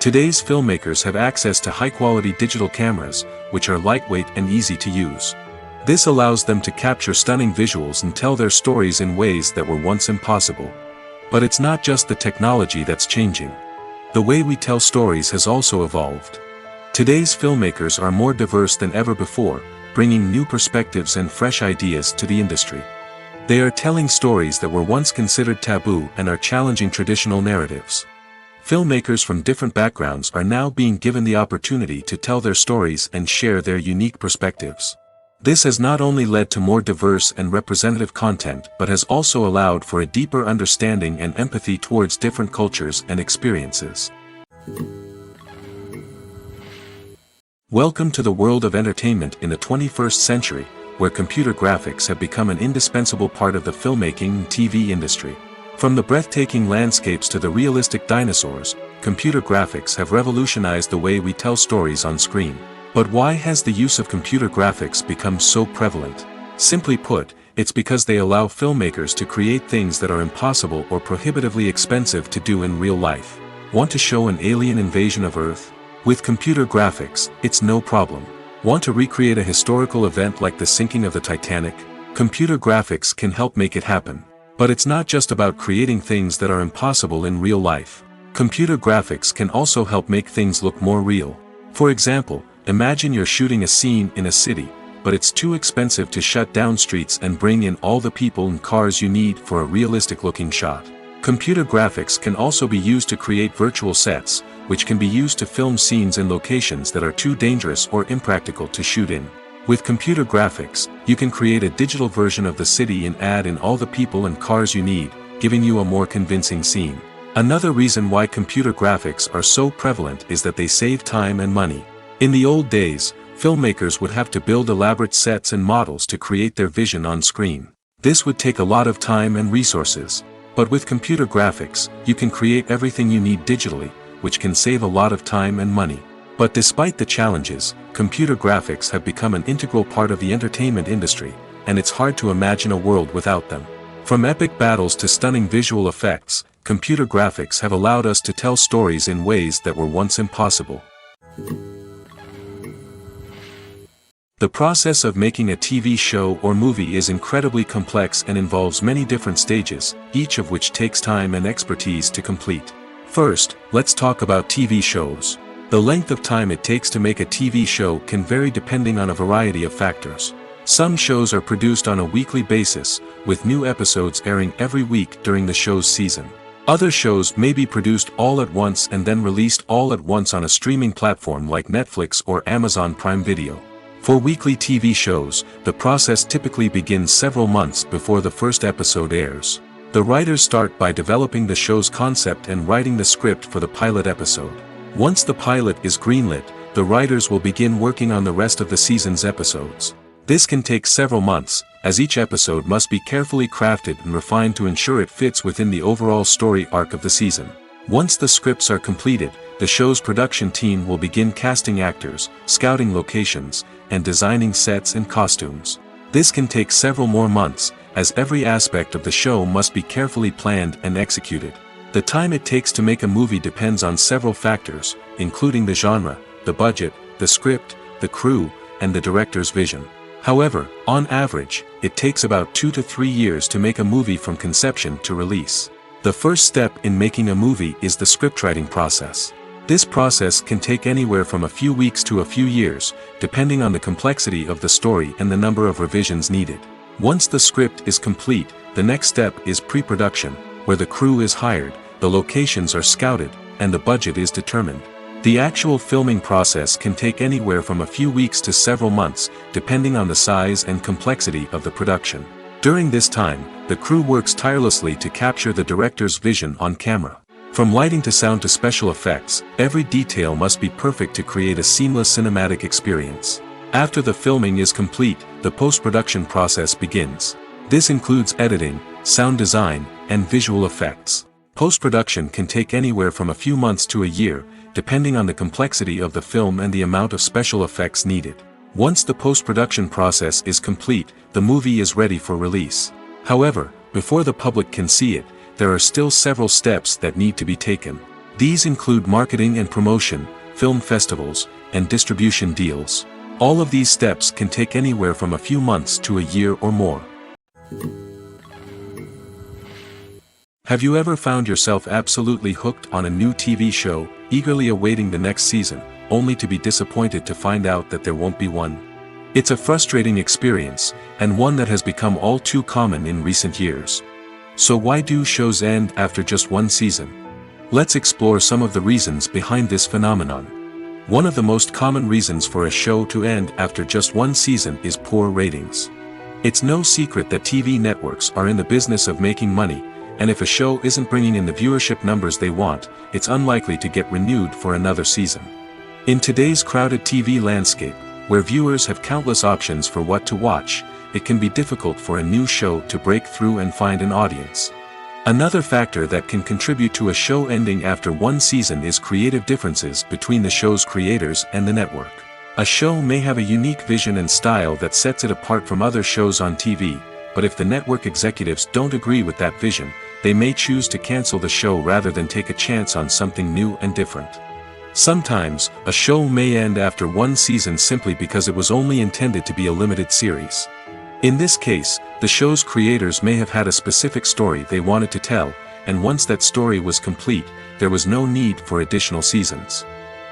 Today's filmmakers have access to high-quality digital cameras, which are lightweight and easy to use. This allows them to capture stunning visuals and tell their stories in ways that were once impossible. But it's not just the technology that's changing. The way we tell stories has also evolved. Today's filmmakers are more diverse than ever before, bringing new perspectives and fresh ideas to the industry. They are telling stories that were once considered taboo and are challenging traditional narratives. Filmmakers from different backgrounds are now being given the opportunity to tell their stories and share their unique perspectives. This has not only led to more diverse and representative content but has also allowed for a deeper understanding and empathy towards different cultures and experiences. Welcome to the world of entertainment in the 21st century, where computer graphics have become an indispensable part of the filmmaking and TV industry. From the breathtaking landscapes to the realistic dinosaurs, computer graphics have revolutionized the way we tell stories on screen. But why has the use of computer graphics become so prevalent? Simply put, it's because they allow filmmakers to create things that are impossible or prohibitively expensive to do in real life. Want to show an alien invasion of Earth? With computer graphics, it's no problem. Want to recreate a historical event like the sinking of the Titanic? Computer graphics can help make it happen. But it's not just about creating things that are impossible in real life. Computer graphics can also help make things look more real. For example, imagine you're shooting a scene in a city, but it's too expensive to shut down streets and bring in all the people and cars you need for a realistic-looking shot. Computer graphics can also be used to create virtual sets, which can be used to film scenes in locations that are too dangerous or impractical to shoot in. With computer graphics, you can create a digital version of the city and add in all the people and cars you need, giving you a more convincing scene. Another reason why computer graphics are so prevalent is that they save time and money. In the old days, filmmakers would have to build elaborate sets and models to create their vision on screen. This would take a lot of time and resources. But with computer graphics, you can create everything you need digitally, which can save a lot of time and money. But despite the challenges, computer graphics have become an integral part of the entertainment industry, and it's hard to imagine a world without them. From epic battles to stunning visual effects, computer graphics have allowed us to tell stories in ways that were once impossible. The process of making a TV show or movie is incredibly complex and involves many different stages, each of which takes time and expertise to complete. First, let's talk about TV shows. The length of time it takes to make a TV show can vary depending on a variety of factors. Some shows are produced on a weekly basis, with new episodes airing every week during the show's season. Other shows may be produced all at once and then released all at once on a streaming platform like Netflix or Amazon Prime Video. For weekly TV shows, the process typically begins several months before the first episode airs. The writers start by developing the show's concept and writing the script for the pilot episode. Once the pilot is greenlit, the writers will begin working on the rest of the season's episodes. This can take several months, as each episode must be carefully crafted and refined to ensure it fits within the overall story arc of the season. Once the scripts are completed, the show's production team will begin casting actors, scouting locations, and designing sets and costumes. This can take several more months, as every aspect of the show must be carefully planned and executed. The time it takes to make a movie depends on several factors, including the genre, the budget, the script, the crew, and the director's vision. However, on average, it takes about 2 to 3 years to make a movie from conception to release. The first step in making a movie is the scriptwriting process. This process can take anywhere from a few weeks to a few years, depending on the complexity of the story and the number of revisions needed. Once the script is complete, the next step is pre-production, where the crew is hired, the locations are scouted, and the budget is determined. The actual filming process can take anywhere from a few weeks to several months, depending on the size and complexity of the production. During this time, the crew works tirelessly to capture the director's vision on camera. From lighting to sound to special effects, every detail must be perfect to create a seamless cinematic experience. After the filming is complete, the post-production process begins. This includes editing, sound design, and visual effects. Post-production can take anywhere from a few months to a year, depending on the complexity of the film and the amount of special effects needed. Once the post-production process is complete, the movie is ready for release. However, before the public can see it, there are still several steps that need to be taken. These include marketing and promotion, film festivals, and distribution deals. All of these steps can take anywhere from a few months to a year or more. Have you ever found yourself absolutely hooked on a new TV show, eagerly awaiting the next season, only to be disappointed to find out that there won't be one? It's a frustrating experience, and one that has become all too common in recent years. So why do shows end after just one season? Let's explore some of the reasons behind this phenomenon. One of the most common reasons for a show to end after just one season is poor ratings. It's no secret that TV networks are in the business of making money, and if a show isn't bringing in the viewership numbers they want, it's unlikely to get renewed for another season. In today's crowded TV landscape, Where viewers have countless options for what to watch, it can be difficult for a new show to break through and find an audience. Another factor that can contribute to a show ending after one season is creative differences between the show's creators and the network. A show may have a unique vision and style that sets it apart from other shows on TV, but if the network executives don't agree with that vision, they may choose to cancel the show rather than take a chance on something new and different. Sometimes, a show may end after one season simply because it was only intended to be a limited series. In this case, the show's creators may have had a specific story they wanted to tell, and once that story was complete, there was no need for additional seasons.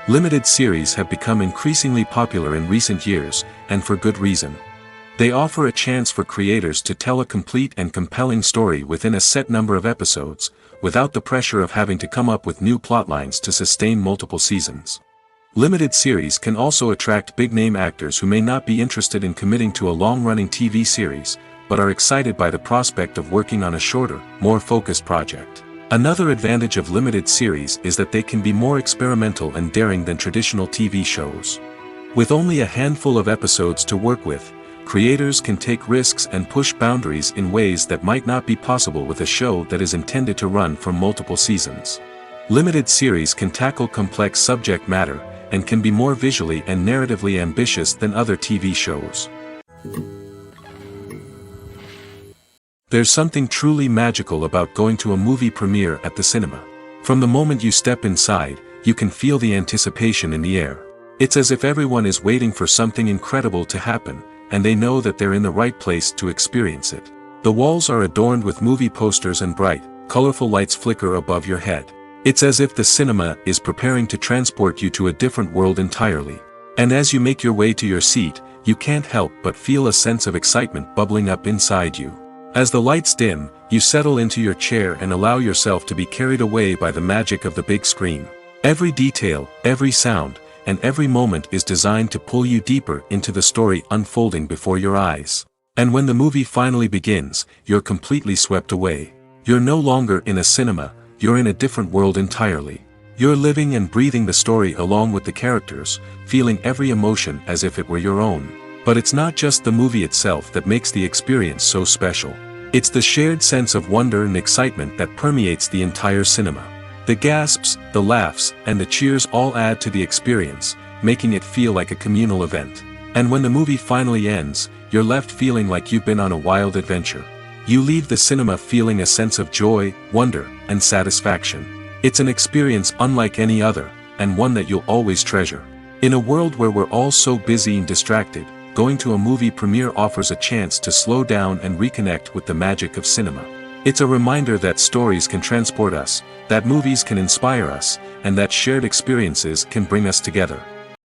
Limited series have become increasingly popular in recent years, and for good reason. They offer a chance for creators to tell a complete and compelling story within a set number of episodes, without the pressure of having to come up with new plotlines to sustain multiple seasons. Limited series can also attract big-name actors who may not be interested in committing to a long-running TV series, but are excited by the prospect of working on a shorter, more focused project. Another advantage of limited series is that they can be more experimental and daring than traditional TV shows. With only a handful of episodes to work with, creators can take risks and push boundaries in ways that might not be possible with a show that is intended to run for multiple seasons. Limited series can tackle complex subject matter, and can be more visually and narratively ambitious than other TV shows. There's something truly magical about going to a movie premiere at the cinema. From the moment you step inside, you can feel the anticipation in the air. It's as if everyone is waiting for something incredible to happen, and they know that they're in the right place to experience it. The walls are adorned with movie posters and bright, colorful lights flicker above your head. It's as if the cinema is preparing to transport you to a different world entirely. And as you make your way to your seat, you can't help but feel a sense of excitement bubbling up inside you. As the lights dim, you settle into your chair and allow yourself to be carried away by the magic of the big screen. Every detail, every sound, and every moment is designed to pull you deeper into the story unfolding before your eyes. And when the movie finally begins, you're completely swept away. You're no longer in a cinema, you're in a different world entirely. You're living and breathing the story along with the characters, feeling every emotion as if it were your own. But it's not just the movie itself that makes the experience so special. It's the shared sense of wonder and excitement that permeates the entire cinema. The gasps, the laughs, and the cheers all add to the experience, making it feel like a communal event. And when the movie finally ends, you're left feeling like you've been on a wild adventure. You leave the cinema feeling a sense of joy, wonder, and satisfaction. It's an experience unlike any other, and one that you'll always treasure. In a world where we're all so busy and distracted, going to a movie premiere offers a chance to slow down and reconnect with the magic of cinema. It's a reminder that stories can transport us, that movies can inspire us, and that shared experiences can bring us together.